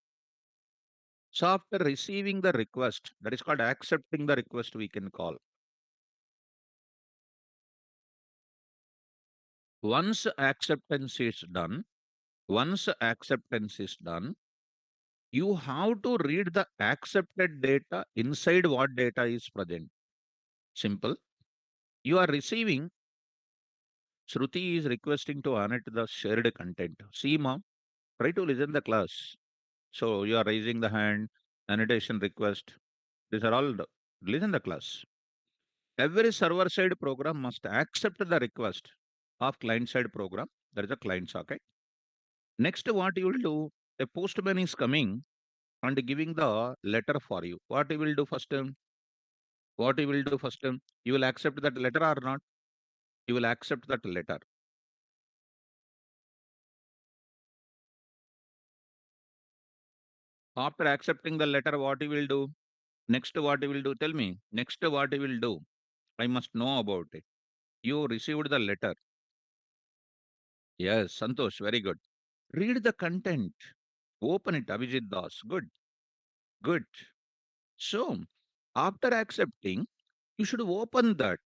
So after receiving the request, that is called accepting the request, we can call. Once acceptance is done, once acceptance is done, you have to read the accepted data inside what data is present. Simple. You are receiving, Shruti is requesting to annotate the shared content. See, mom, try to listen the class. So you are raising the hand, annotation request. These are all listen the class. Every server side program must accept the request of client side program. That is a client socket. Next, what you will do, a postman is coming and giving the letter for you. What you will do first? What you will do first? You will accept that letter or not? You will accept that letter. After accepting the letter, what you will do? Next, what you will do? Tell me. Next, what you will do? I must know about it. You received the letter. Yes, Santosh, very good. Read the content. Open it, Abhijit Das. Good, good. So, after accepting, you should open that.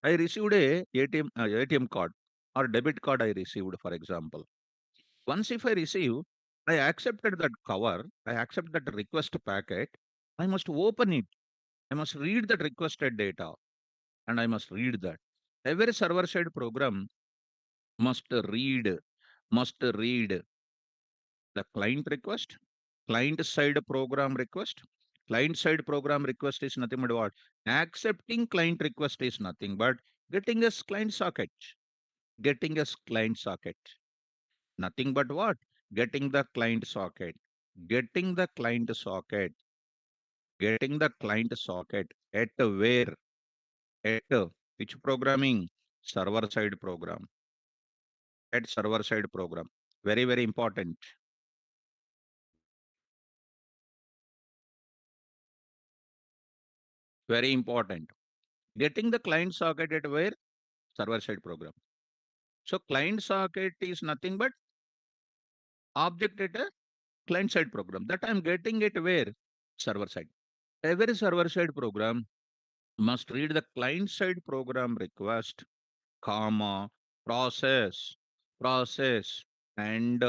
I received a ATM card or debit card I received, for example. Once if I receive, I accepted that cover, I accept that request packet, I must open it. I must read that requested data and I must read that. Every server-side program must read, must read the client request, client side program request. Client side program request is nothing but what? Accepting client request is nothing but getting a client socket. Getting a client socket. Nothing but what? Getting the client socket. Getting the client socket. Getting the client socket at where? At which programming? Server side program. At server side program. Very, very important. Very important. Getting the client socket at where? Server side program. So client socket is nothing but object at a client side program. That I'm getting it where? Server side. Every server side program must read the client side program request, comma, process, process, and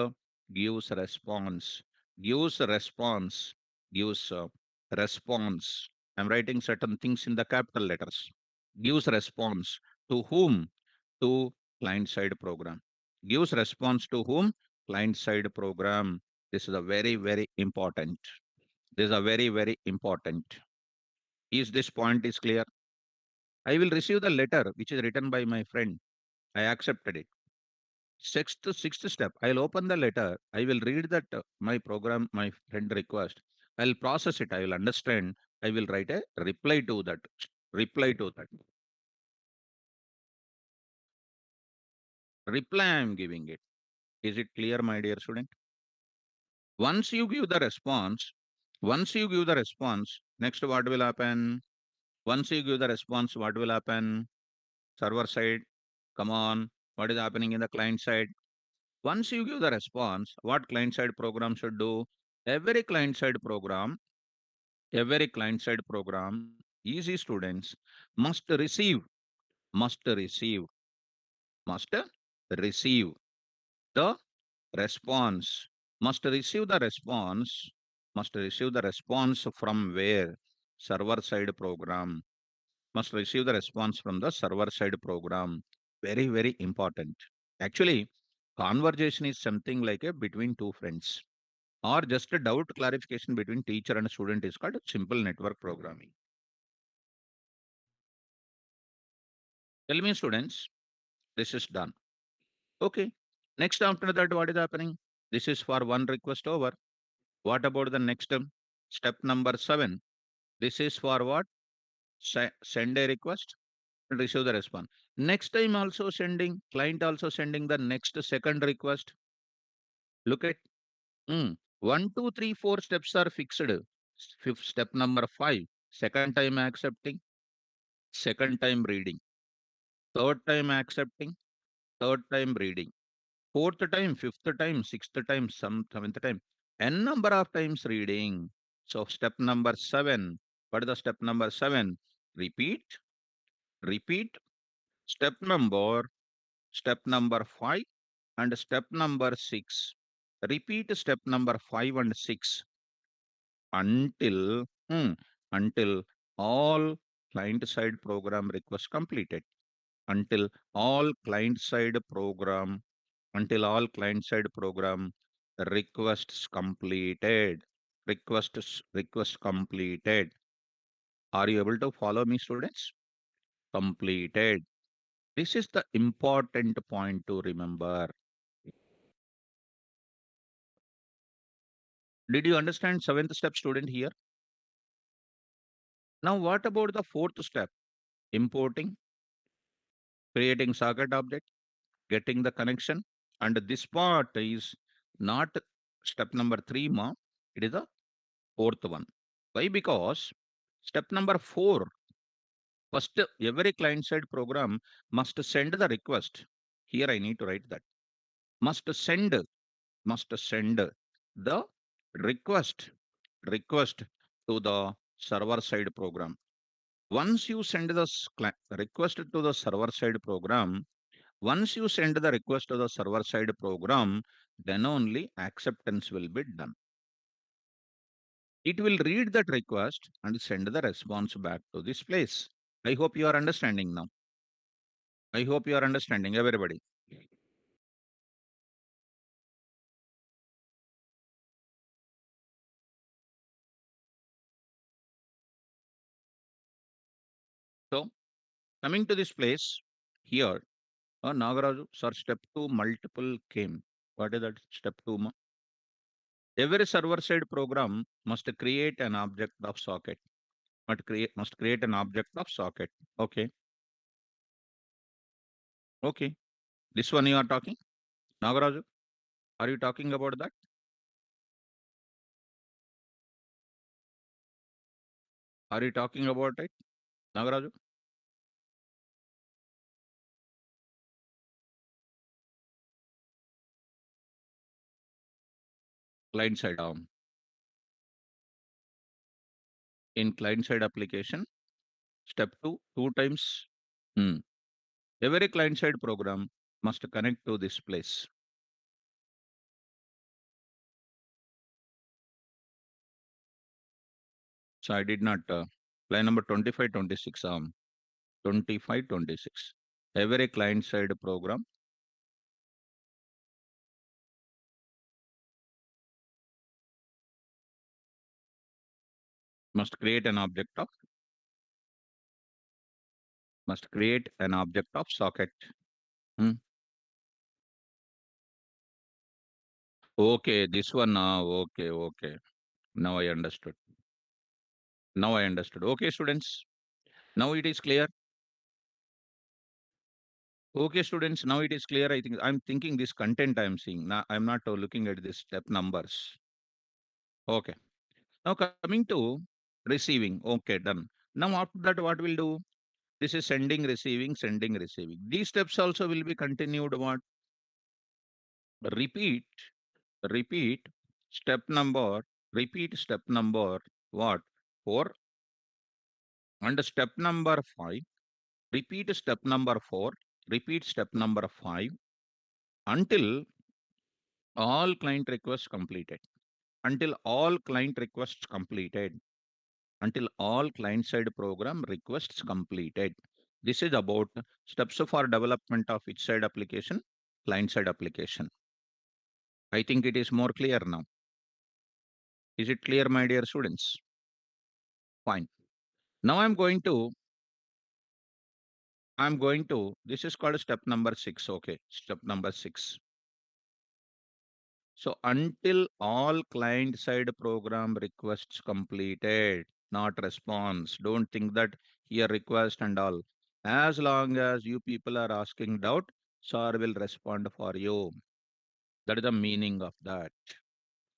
gives response, gives response, gives response. I'm writing certain things in the capital letters. Gives response to whom? To client side program. Gives response to whom? Client side program. This is a very, very important. This is a very, very important. Is this point is clear? I will receive the letter which is written by my friend. I accepted it. Sixth step, I'll open the letter. I will read that my program, my friend request. I'll process it. I will understand. I will write a reply to that. Reply to that. Reply I am giving it. Is it clear, my dear student? Once you give the response, once you give the response, next what will happen? Once you give the response, what will happen? Server side, come on. What is happening in the client side? Once you give the response, what client side program should do? Every client side program, every client side program, easy students must receive, must receive, must receive the response, must receive the response, must receive the response from where? Server side program. must receive the response from the server side program. Very, very important. Actually, conversation is something like a between two friends or just a doubt clarification between teacher and student is called simple network programming. Tell me, students, this is done. Okay. Next, after that, what is happening? This is for one request over. What about the next step number 7? This is for what? Send a request and receive the response. Next time also sending, client also sending the next second request. Look at 1, 2, 3, 4 steps are fixed. Fifth step number 5, second time accepting, second time reading, third time accepting, third time reading, fourth time, fifth time, sixth time, some seventh time, n number of times reading. So step number 7. What is the step number 7? Repeat, repeat. Step number 5 and step number 6. Repeat step number 5 and 6 until until all client side program requests completed. Until all client side program until all client side program requests completed. Request completed. Are you able to follow me, students? Completed. This is the important point to remember. Did you understand seventh step, student, here? Now, what about the fourth step? Importing, creating socket object, getting the connection. And this part is not step number 3, ma. It is the fourth one. Why? Because step number 4, first, every client side program must send the request. Here I need to write that. Must send, must send the request to the server side program. Once you send the request to the server side program, once you send the request to the server side program, then only acceptance will be done. It will read that request and send the response back to this place. I hope you are understanding now. I hope you are understanding, everybody. So, coming to this place here, Nagaraju, sir, step 2 multiple came. What is that step 2? Every server side program must create an object of socket. Must create an object of socket. Okay. Okay. This one you are talking? Nagaraju, are you talking about that? Are you talking about it? Nagaraju? Client side. In client side application, step 2, 2 times. Hmm. Every client side program must connect to this place. So I did not, line number 25, 26, 25, 26. Every client side program must create an object of socket. Hmm. Okay, this one. Okay, okay. Now I understood. Now I understood. Okay, students. Now it is clear. Okay, students. Now it is clear. I think I'm thinking this content I am seeing. Now I'm not looking at this step numbers. Okay. Now coming to receiving. Okay, done. Now after that, what we'll do? This is sending, receiving, sending, receiving. These steps also will be continued. What? Repeat, repeat. Step number. Repeat step number. What? 4. And step number 5. Repeat step number 4. Repeat step number 5 until all client requests completed. Until all client requests completed. until all client-side program requests completed. This is about steps for development of each side application, client-side application. I think it is more clear now. Is it clear, my dear students? Fine. Now this is called step number 6. Okay, step number 6. So until all client side program requests completed, not response. Don't think that here request and all. As long as you people are asking doubt, sir will respond for you. That is the meaning of that.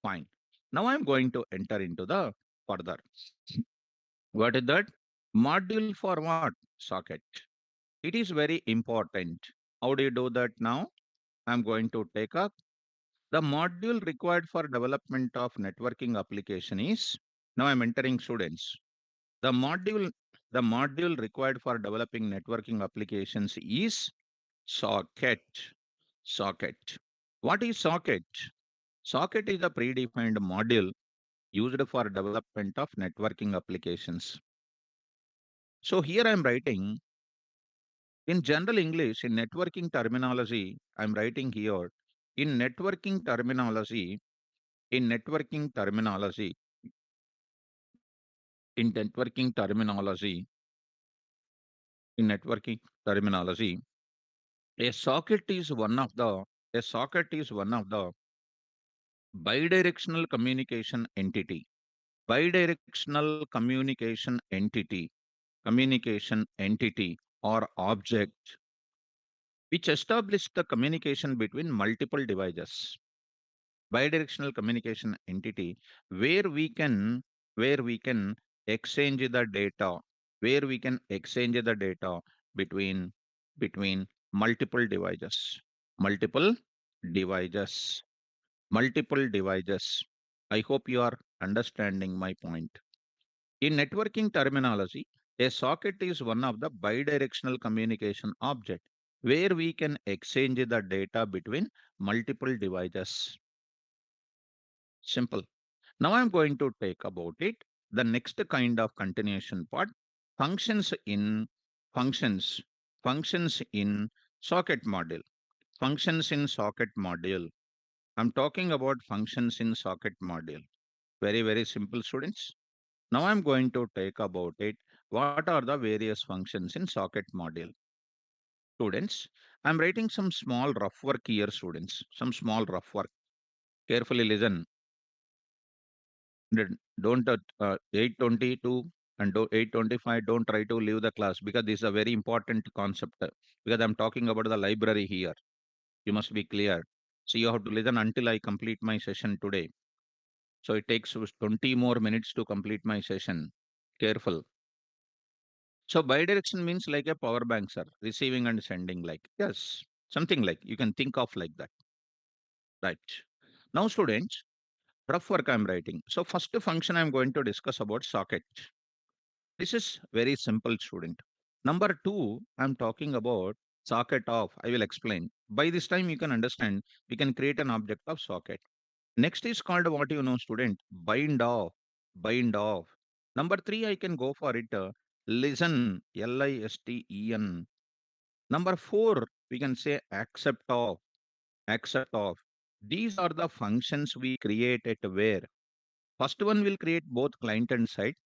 Fine. Now I'm going to enter into the further. What is that? Module for what? Socket. It is very important. How do you do that now? I'm going to take up the module required for development of networking application is, now I'm entering students. The module, the module required for developing networking applications is socket. Socket. What is socket? Socket is a predefined module used for development of networking applications. So here I'm writing in general English, in networking terminology, I'm writing here in networking terminology, in networking terminology, in networking terminology, in networking terminology, a socket is one of the a socket is one of the bidirectional communication entity. Bidirectional communication entity or object which establish the communication between multiple devices. Bidirectional communication entity where we can where we can exchange the data, where we can exchange the data between between multiple devices, multiple devices, multiple devices. I hope you are understanding my point. In networking terminology, a socket is one of the bidirectional communication object where we can exchange the data between multiple devices. Simple. Now I'm going to take about it. The next kind of continuation part, functions in functions, functions in socket module, functions in socket module. I'm talking about functions in socket module. Very, very simple, students. Now I'm going to take about it. What are the various functions in socket module? Students, I'm writing some small rough work here, students. Some small rough work. Carefully listen. Don't 8:22 and 8:25 don't try to leave the class because this is a very important concept because I'm talking about the library here. You must be clear. So you have to listen until I complete my session today. So it takes us 20 more minutes to complete my session. Careful. So bidirection means like a power bank, sir, receiving and sending, like, yes, something like you can think of like that. Right. Now, students, rough work I'm writing. So first function I'm going to discuss about socket. This is very simple, student. Number two, I'm talking about socket of. I will explain. By this time, you can understand, we can create an object of socket. Next is called what you know, student, bind off. Bind off. Number three, I can go for it. Listen, Listen. Number four, we can say accept of. Accept of. These are the functions we create at where. First one will create both client and site,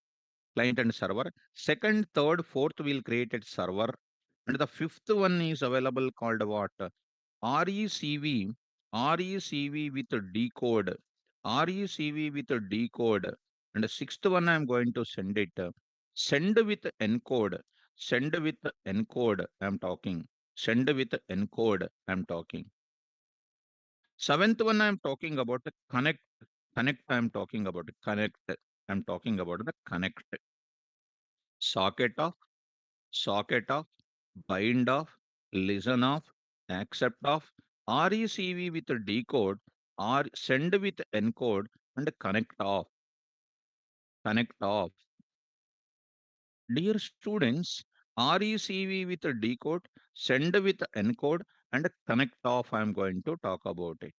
client and server. Second, third, fourth will create a server. And the fifth one is available called what? RECV. RECV with a decode. RECV with a decode. And the sixth one I'm going to send it. Send with encode. Send with encode. I'm talking. Send with encode. I'm talking. Seventh one I'm talking about the connect. Connect. I'm talking about connect. I'm talking about the connect. Socket of, socket of, bind of, listen of, accept of, RECV with a decode, or send with encode, and connect off. Connect off. Dear students, RECV with a decode, send with encode, and connect off. I am going to talk about it.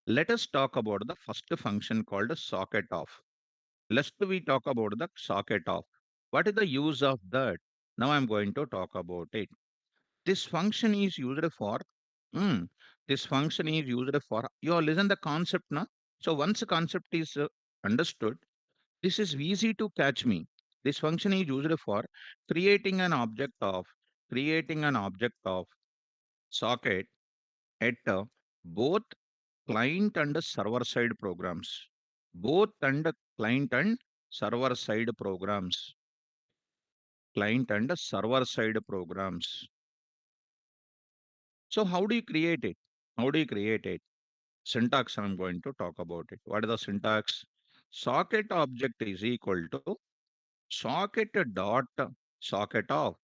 Let us talk about the first function called socket off. Lest we talk about the socket off. What is the use of that? Now I'm going to talk about it. This function is used for, hmm, this function is used for, you all listen the concept now. So once the concept is understood, this is easy to catch me. This function is used for creating an object of, creating an object of socket at both client and server side programs. Both and client and server side programs. Client and server side programs. So how do you create it? How do you create it? Syntax I'm going to talk about it. What is the syntax? Socket object is equal to socket dot socket of,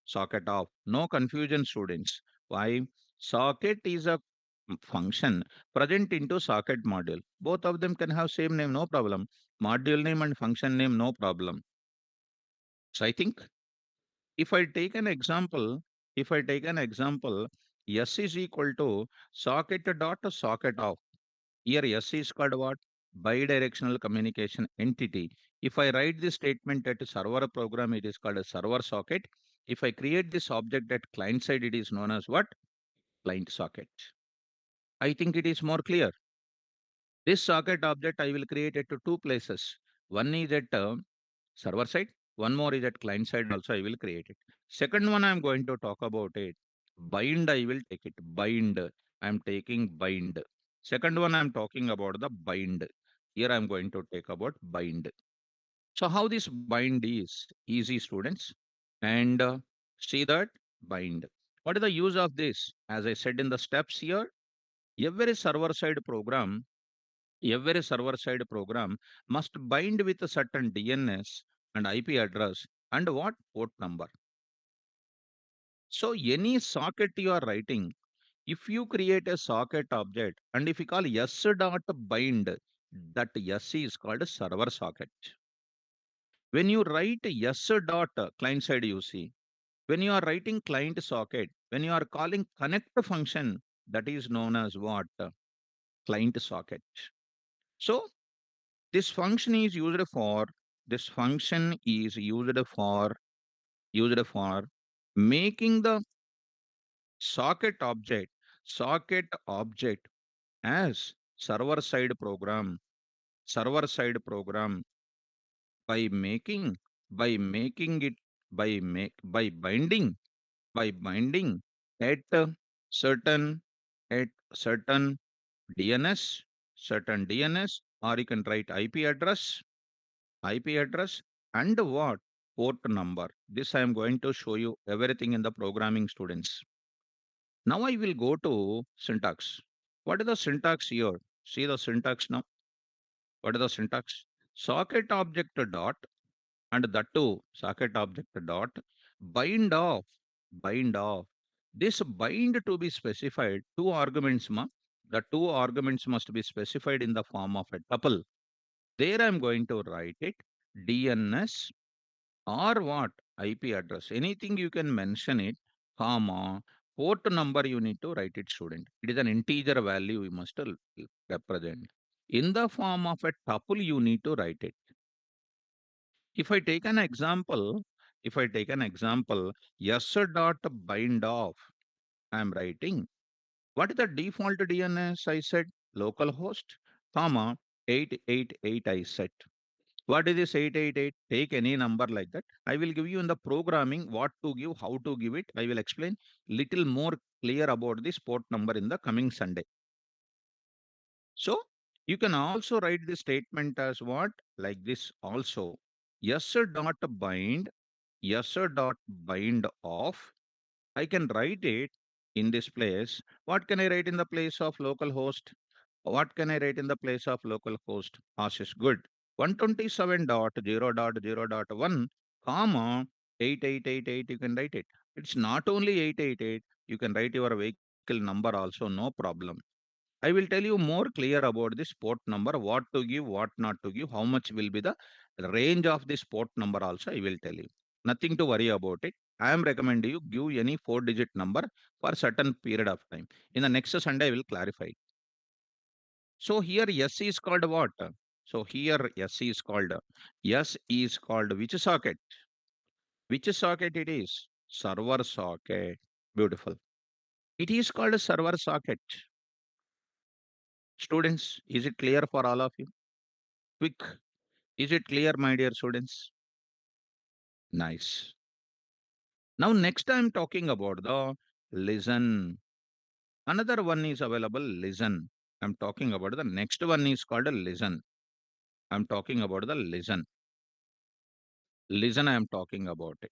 socket of. No confusion, students. Why? Socket is a function present into socket module. Both of them can have same name, no problem. Module name and function name, no problem. So I think if I take an example, if I take an example, S is equal to socket dot socket of. Here S is called what? Bidirectional communication entity. If I write this statement at a server program, it is called a server socket. If I create this object at client side, it is known as what? Client socket. I think it is more clear. This socket object I will create at two places. One is at server side. One more is at client side also I will create it. Second one I'm going to talk about it. Bind I will take it. Bind. I'm taking bind. Second one I'm talking about the bind. Here I'm going to take about bind. So how this bind is easy, students, and see that bind. What is the use of this? As I said in the steps here, every server side program, every server side program must bind with a certain DNS and IP address and what port number. So any socket you are writing, if you create a socket object and if you call s dot bind, that s is called a server socket. When you write s dot client side, you see, when you are writing client socket, when you are calling connect function, that is known as what? Client socket. So this function is used for, this function is used for making the socket object as server side program by making it by binding at certain at certain DNS, certain DNS, or you can write IP address and what? Port number. This I am going to show you everything in the programming, students. Now I will go to syntax. What is the syntax here? See the syntax now. What is the syntax? Socket object dot, and that too socket object dot bind of, bind of. This bind to be specified two arguments ma. The two arguments must be specified in the form of a tuple. There I am going to write it DNS or what? IP address. Anything you can mention it, comma, port number you need to write it, student. It is an integer value you must represent. In the form of a tuple, you need to write it. If I take an example, if I take an example, yes dot bind off, I am writing. What is the default DNS? I said localhost, comma, 888 I set. What is this 888? Take any number like that. I will give you in the programming what to give, how to give it. I will explain little more clear about this port number in the coming Sunday. So you can also write this statement as what? Like this also. Yes dot bind, yes dot bind off. I can write it in this place. What can I write in the place of localhost? What can I write in the place of localhost? As is good. 127.0.0.1, comma, 8888, you can write it. It's not only 888, you can write your vehicle number also, no problem. I will tell you more clear about this port number, what to give, what not to give, how much will be the range of this port number also, I will tell you. Nothing to worry about it. I am recommending you give any 4-digit number for certain period of time. In the next Sunday, I will clarify. So here S is called what? So here S is called which socket? Which socket it is? Server socket. Beautiful. It is called a server socket. Students, is it clear for all of you? Quick. Is it clear, my dear students? Nice. Now, next I'm talking about the listen. Another one is available, listen. I'm talking about the next one is called a listen. I'm talking about the listen. Listen, I'm talking about it.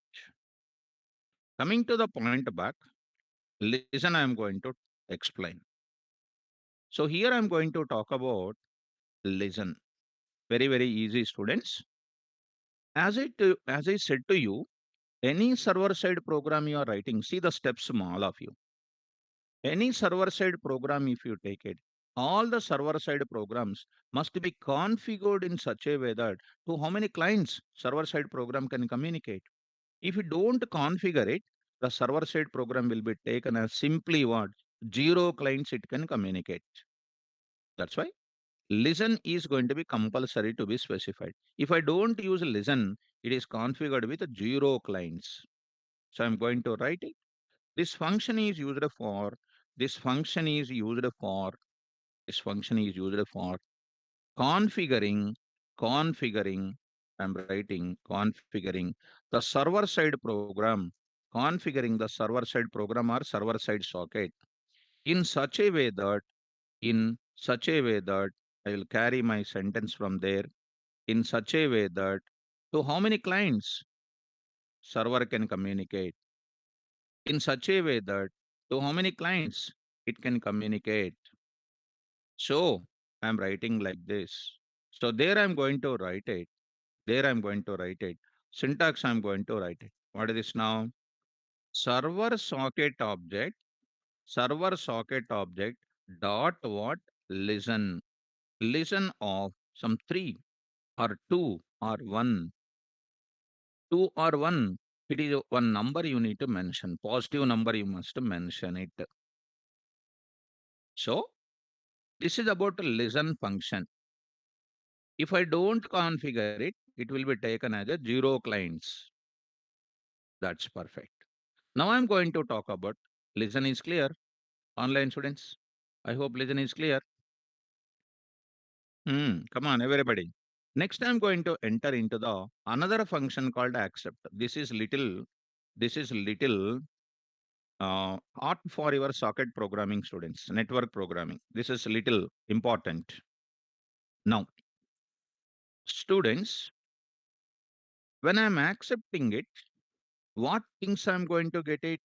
Coming to the point back, listen, I'm going to explain. So here I'm going to talk about listen. Very, very easy, students. As I said to you, any server-side program you are writing, see the steps, all of you. Any server-side program, if you take it, all the server-side programs must be configured in such a way that to how many clients server-side program can communicate. If you don't configure it, the server-side program will be taken as simply what? Zero clients it can communicate. That's why listen is going to be compulsory to be specified. If I don't use listen, it is configured with zero clients. So I'm going to write it. This function is used for, this function is used for, this function is used for configuring, configuring, I'm writing configuring the server side program, configuring the server side program or server side socket in such a way that, in such a way that I will carry my sentence from there in such a way that to how many clients server can communicate in such a way that to how many clients it can communicate. So I'm writing like this. So there I'm going to write it. There I'm going to write it. Syntax I'm going to write it. What is this now? Server socket object, server socket object dot what? Listen. Listen of some three or two or one. Two or one. It is one number you need to mention. Positive number you must mention it. So this is about listen function. If I don't configure it, it will be taken as a zero clients. That's perfect. Now I'm going to talk about listen is clear. Online students, I hope listen is clear. Come on, everybody. Next, I'm going to enter into the another function called accept. This is little art for your socket programming students, network programming. This is little important. Now, students, when I'm accepting it, what things I'm going to get it?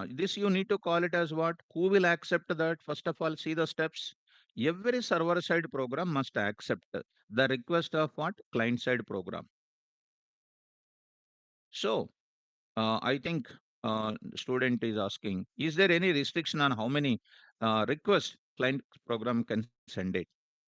This you need to call it as what? Who will accept that? First of all, see the steps. Every server side program must accept the request of what? Client side program. So, I think student is asking, is there any restriction on how many requests client program can send it?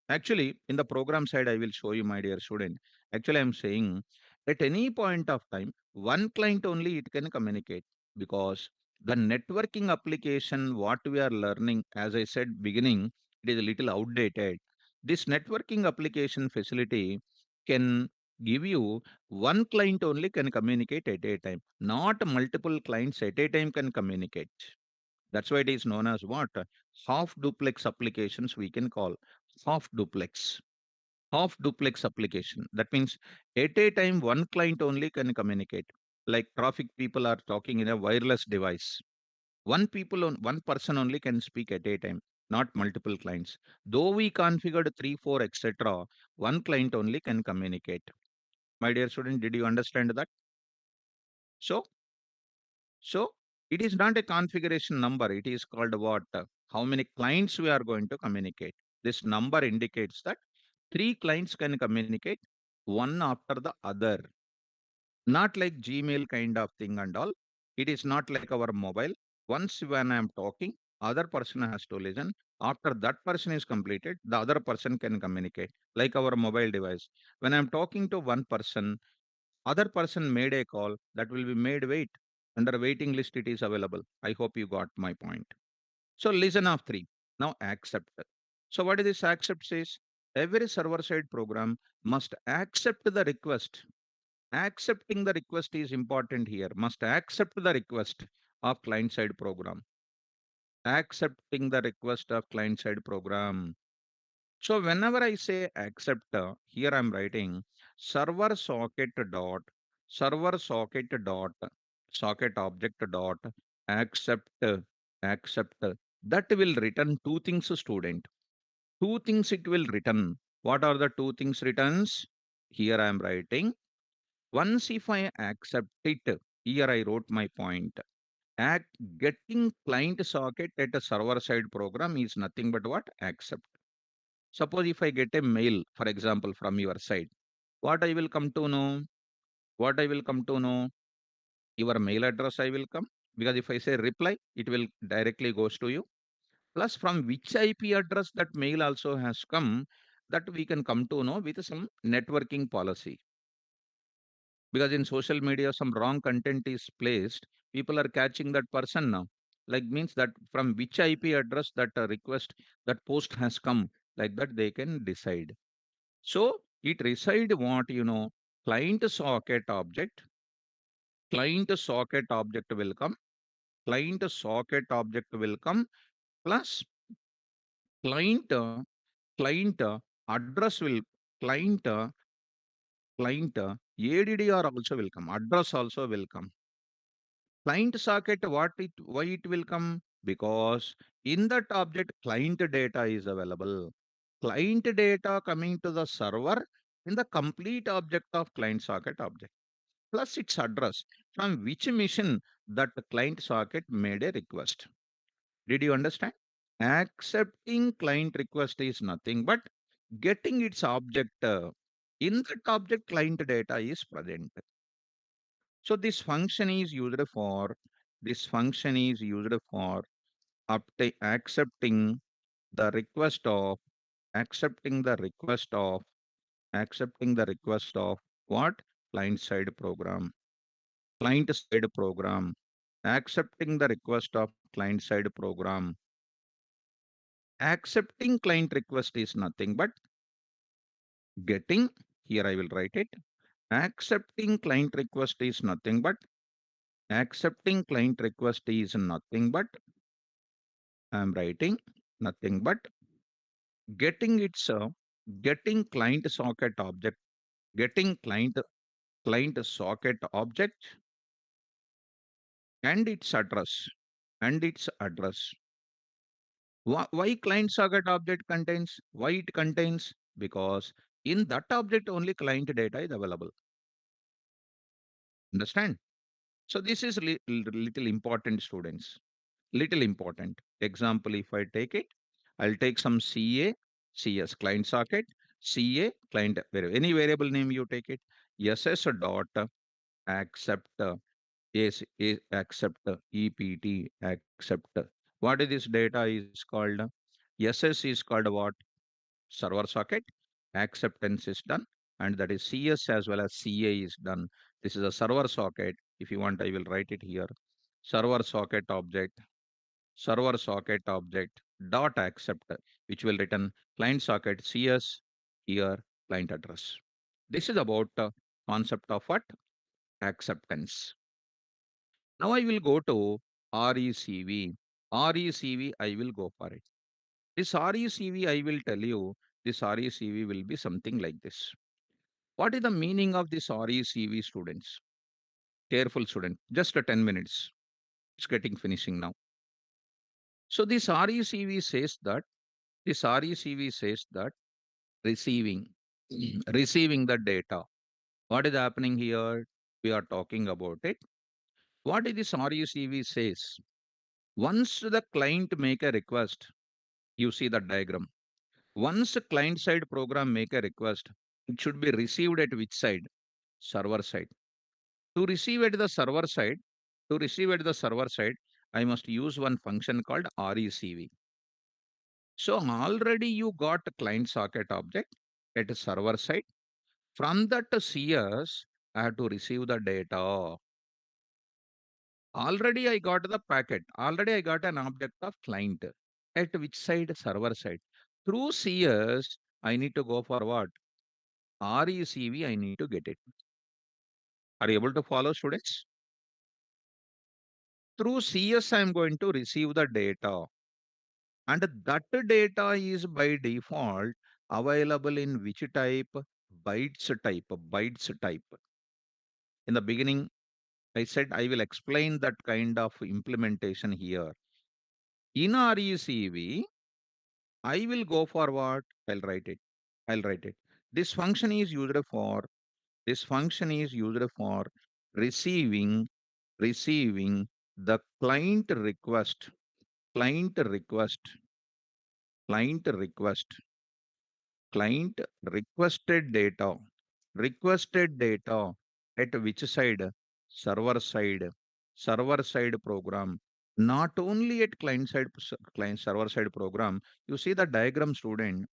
Actually, in the program side, I will show you, my dear student. Actually, I'm saying at any point of time, one client only it can communicate because the networking application, what we are learning, as I said beginning, it is a little outdated. This networking application facility can give you one client only can communicate at a time, not multiple clients at a time can communicate. That's why it is known as what? Half duplex applications we can call half duplex. Half duplex application. That means at a time one client only can communicate. Like traffic people are talking in a wireless device. One person only can speak at a time, not multiple clients. Though we configured three, four, etc., one client only can communicate. My dear student, did you understand that? So, so it is not a configuration number. It is called what? How many clients we are going to communicate. This number indicates that three clients can communicate one after the other. Not like Gmail kind of thing and all. It is not like our mobile. Once when I am talking, other person has to listen. After that person is completed, the other person can communicate. Like our mobile device. When I'm talking to one person, other person made a call that will be made wait. Under waiting list, it is available. I hope you got my point. So listen of three. Now accept. So what is this accept says? Every server-side program must accept the request. Accepting the request is important here. Must accept the request of client-side program. Accepting the request of client-side program. So whenever I say accept, here I'm writing server socket dot server socket dot socket object dot accept accept. That will return two things, student. Two things it will return. What are the two things returns? Here I am writing. Once if I accept it, here I wrote my point. Act getting client socket at a server side program is nothing but what? Accept. Suppose if I get a mail, for example, from your side, what I will come to know? What I will come to know? Your mail address I will come, because if I say reply, it will directly goes to you. Plus from which IP address that mail also has come, that we can come to know with some networking policy. Because in social media, some wrong content is placed, people are catching that person now. Like means that from which IP address that request, that post has come, like that they can decide. So it reside what client socket object, client socket object will come, client socket object will come, plus client client address will client client ADDR also will come, address also will come. Client socket, why it will come? Because in that object client data is available. Client data coming to the server in the complete object of client socket object, plus its address from which machine that client socket made a request. Did you understand? Accepting client request is nothing but getting its object. In that object, client data is present. So this function is used for accepting the request of accepting the request of accepting the request of what? Client side program. Client side program. Accepting the request of client side program. Accepting client request is nothing but getting, here I will write it. Accepting client request is nothing but accepting client request is nothing but I am writing nothing but getting client socket object, getting client socket object and its address and its address. Why client socket object contains? Why it contains? Because in that object only client data is available. Understand? So this is little important, students. Little important. Example, if I take it, I'll take some CS client socket, CA client any variable name you take it. SS dot accept accept EPT accept. What is this data is called? SS is called what? Server socket. Acceptance is done, and that is CS as well as CA is done. This is a server socket. If you want, I will write it here. Server socket object, server socket object dot accept, which will return client socket CS, here client address. This is about concept of what? Acceptance. Now I will go to RECV. RECV, I will go for it. This RECV, I will tell you, this RECV will be something like this. What is the meaning of this RECV, students? Careful student, just a 10 minutes. It's getting finishing now. So this RECV says that, this RECV says that receiving, receiving the data. What is happening here? We are talking about it. What is this RECV says? Once the client make a request, you see the diagram. Once a client side program make a request, it should be received at which side? Server side. To receive at the server side, to receive at the server side, I must use one function called RECV. So already you got a client socket object at a server side. From that CS, I have to receive the data. Already I got the packet. Already I got an object of client. At which side? Server side. Through CS, I need to go for what? RECV, I need to get it. Are you able to follow, students? Through CS, I am going to receive the data. And that data is by default available in which type? Bytes type. Bytes type. In the beginning, I said I will explain that kind of implementation here. In RECV, I will go for what? I'll write it. I'll write it. This function is used for this function is used for receiving the client request, client request, client request, client requested data at which side? Server side program. Not only at client server side program. You see the diagram, student.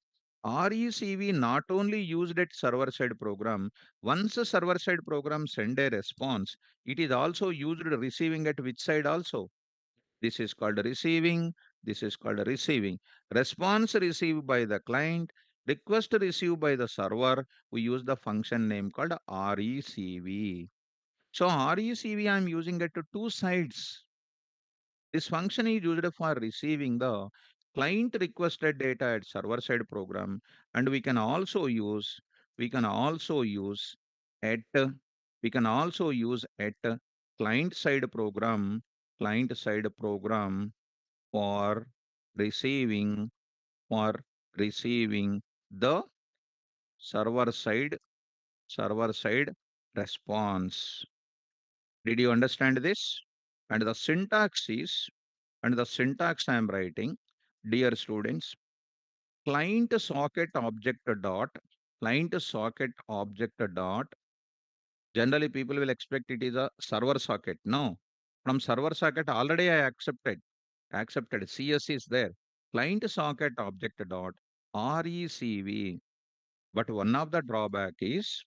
RECV not only used at server side program. Once a server side program send a response, it is also used receiving at which side also? This is called receiving. This is called receiving. Response received by the client, request received by the server. We use the function name called RECV. So RECV I am using it to two sides. This function is used for receiving the client requested data at server side program, and we can also use at we can also use at client side program for receiving for receiving the server side response. Did you understand this? And the syntax is and the syntax I am writing, dear students, client socket object dot client socket object dot. Generally, people will expect it is a server socket. No, from server socket already I accepted. CS is there. Client socket object dot RECV. But one of the drawback is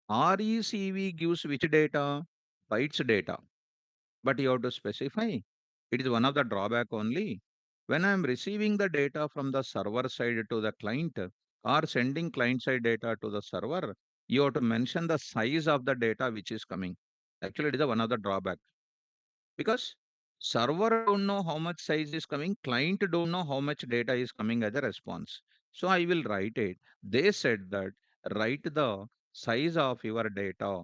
RECV gives which data? Bytes data. But you have to specify. It is one of the drawback only. When I am receiving the data from the server side to the client or sending client side data to the server, you have to mention the size of the data which is coming. Actually, it is one of the drawback because server don't know how much size is coming, client don't know how much data is coming as a response. So I will write it. They said that write the size of your data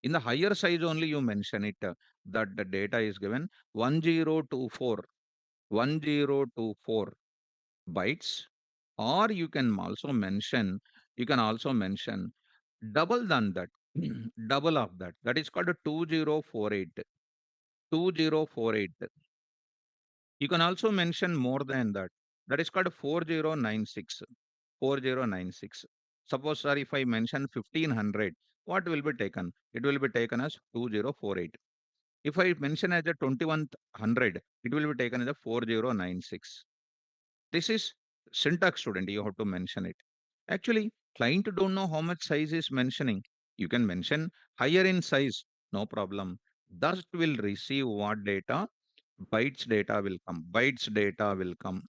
in the higher size only you mention it that the data is given 1024 bytes, or you can also mention double than that, double of that. That is called a 2048. 2048. You can also mention more than that. That is called 4096. 4096. Suppose, sir, if I mention 1500, what will be taken? It will be taken as 2048. If I mention as a 2100, it will be taken as a 4096. This is syntax, student. You have to mention it. Actually, client don't know how much size is mentioning. You can mention higher in size, no problem. Thus will receive what data? Bytes data will come. Bytes data will come.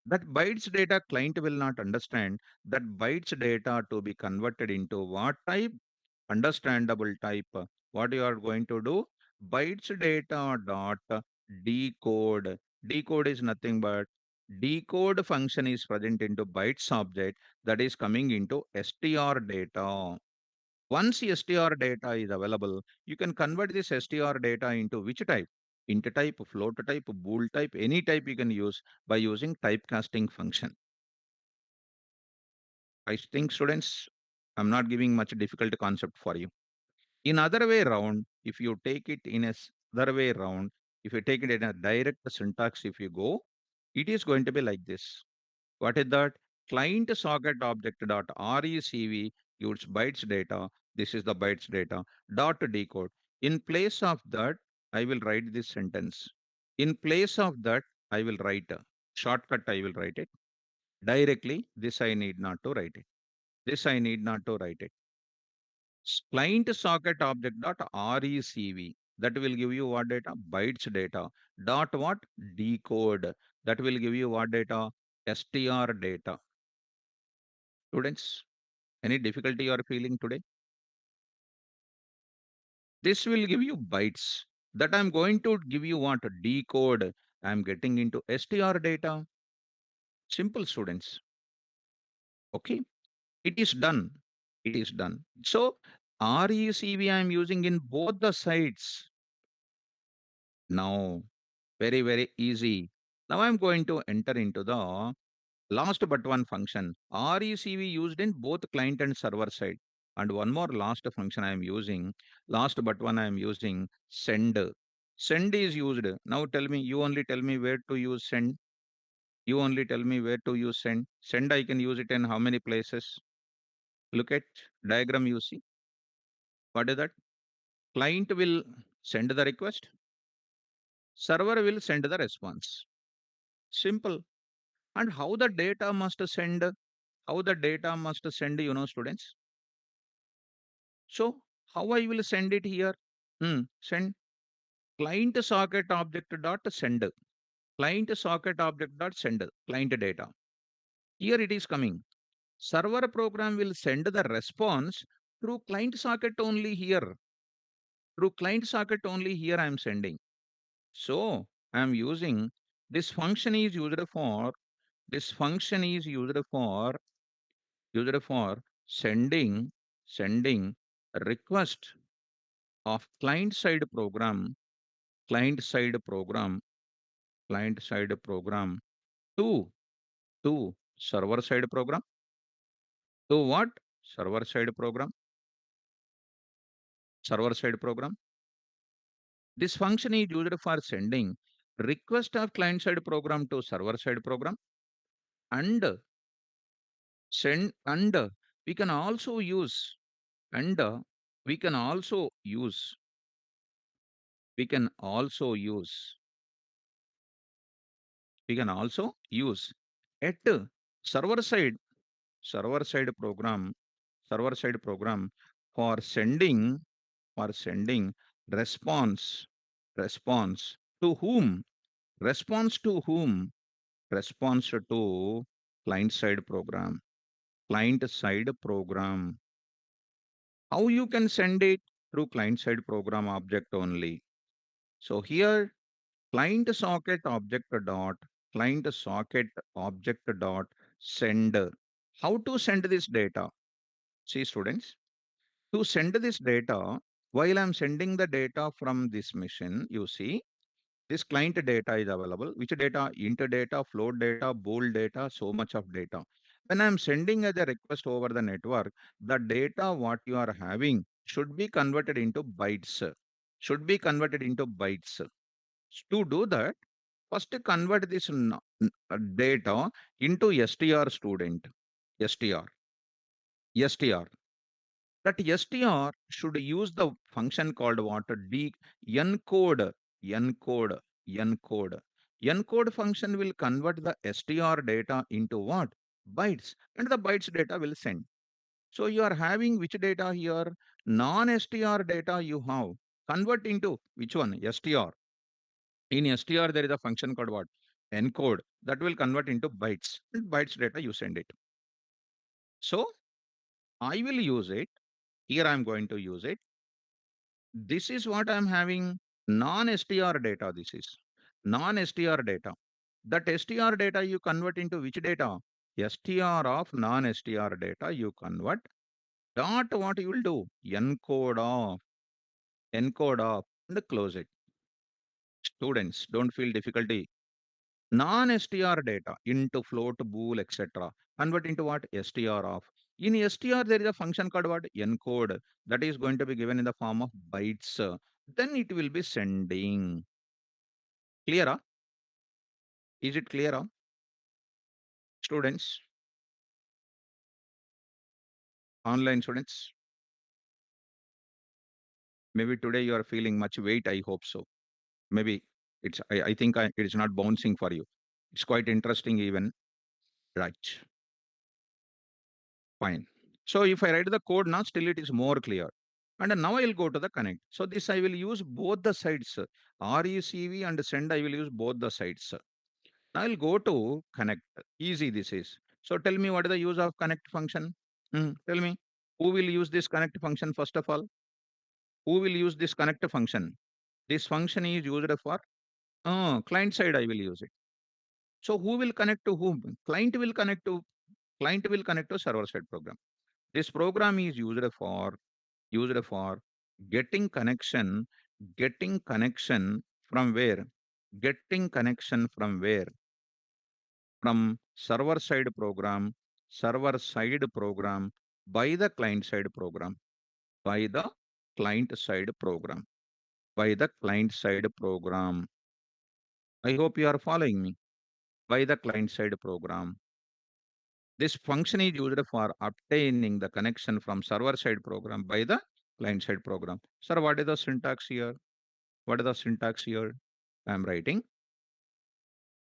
That bytes data client will not understand. That bytes data to be converted into what type? Understandable type. What you are going to do? Bytes data dot decode. Decode is nothing but decode function is present into bytes object that is coming into str data. Once str data is available, you can convert this str data into which type? Int type, float type, bool type, any type you can use by using typecasting function. I think, students, I'm not giving much difficult concept for you. In other way around, if you take it in a other way around, if you take it in a direct syntax, if you go, it is going to be like this. What is that? Client socket object dot RECV gives bytes data. This is the bytes data dot decode. In place of that, I will write this sentence. In place of that, I will write a shortcut. I will write it directly. This I need not to write it. This I need not to write it. Client socket object dot RECV. That will give you what data? Bytes data. Dot what? Decode. That will give you what data? STR data. Students, any difficulty you are feeling today? This will give you bytes that I'm going to give you what decode. I'm getting into str data. Simple, students. Okay, it is done. It is done. So RECV I'm using in both the sides. Now, very, very easy. Now I'm going to enter into the last but one function. RECV used in both client and server side. And one more last function I am using. Last but one I am using send. Send is used. Now tell me, you only tell me where to use send. You only tell me where to use send. Send I can use it in how many places? Look at diagram you see. What is that? Client will send the request. Server will send the response. Simple. And how the data must send? How the data must send, students? So how I will send it here? Send client socket object dot send. Client socket object dot send. Client data. Here it is coming. Server program will send the response through client socket only here. Through client socket only here I am sending. So I am using this function is used for this function is used for sending request of client side program client side program to server side program to what server side program. This function is used for sending request of client side program to server side program and send and we can also use and we can also use we can also use we can also use at server side server side program server side program for sending response response to whom response to whom response to client side program client side program. How you can send it? Through client side program object only. So here client socket object dot send. How to send this data? See, students, to send this data, while I'm sending the data from this machine, you see this client data is available. Which data? Int data, float data, bool data, so much of data. When I'm sending as a request over the network, the data what you are having should be converted into bytes. Should be converted into bytes. To do that, first convert this data into str, student. str. str. That str should use the function called what? Encode. Encode. Encode. Encode function will convert the str data into what? Bytes. And the bytes data will send. So you are having which data here? Non-str data you have. Convert into which one? str. In str, there is a function called what? Encode. That will convert into bytes. And bytes data you send it. So I will use it. Here I am going to use it. This is what I'm having non-str data. This is non-str data. That str data you convert into which data? str of non-str data you convert. Dot what you will do? Encode off and close it. Students, don't feel difficulty. Non-str data into float, bool, etc. Convert into what? str of. In str, there is a function called what? Encode. That is going to be given in the form of bytes. Then it will be sending. Clear? Is it clear? Students, online students, maybe today you are feeling much weight. I hope so. Maybe I think it's not bouncing for you. It's quite interesting even. Right. Fine. So if I write the code now, still it is more clear. And now I'll go to the connect. So this I will use both the sides. RECV and send I will use both the sides. Now I'll go to connect. Easy this is. So tell me, what is the use of connect function? Tell me, who will use this connect function first of all? Who will use this connect function? This function is used for client side. I will use it. So who will connect to whom? Client will connect to server side program. This program is used for getting connection from where? Getting connection from where? From server side program by the client side program, by the client side program, by the client side program. I hope you are following me. By the client side program. This function is used for obtaining the connection from server side program by the client side program. Sir, what is the syntax here? What is the syntax here? I am writing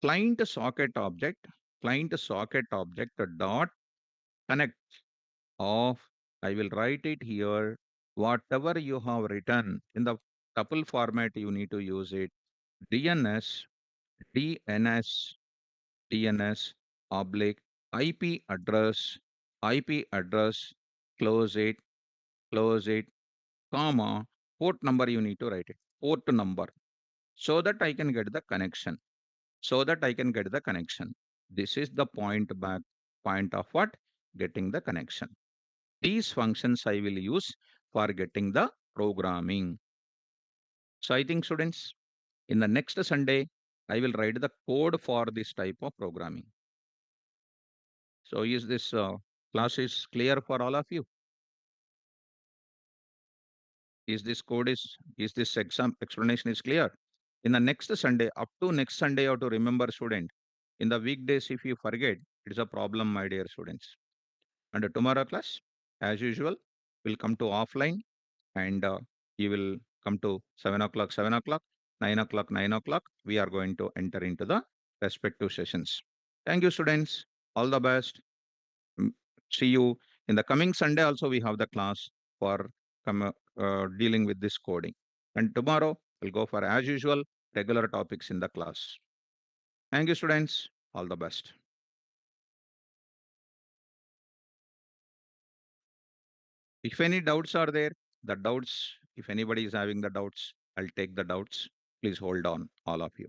client socket object dot connect of, I will write it here, whatever you have written in the tuple format, you need to use it. DNS, DNS, DNS oblique IP address, close it, comma, port number you need to write it, port number, so that I can get the connection. This is the point of what? Getting the connection. These functions I will use for getting the programming. So I think, students, in the next Sunday, I will write the code for this type of programming. So is this class is clear for all of you? Is this exam explanation is clear? In the next Sunday, up to next Sunday, you have to remember, student. In the weekdays, if you forget, it's a problem, my dear students. And tomorrow class, as usual, will come to offline, and you will come to 7 o'clock, 9 o'clock. We are going to enter into the respective sessions. Thank you, students. All the best. Mm, See you in the coming Sunday. Also, we have the class for dealing with this coding. And tomorrow, we'll go for, as usual, regular topics in the class. Thank you, students. All the best. If any doubts are there, if anybody is having the doubts, I'll take the doubts. Please hold on, all of you.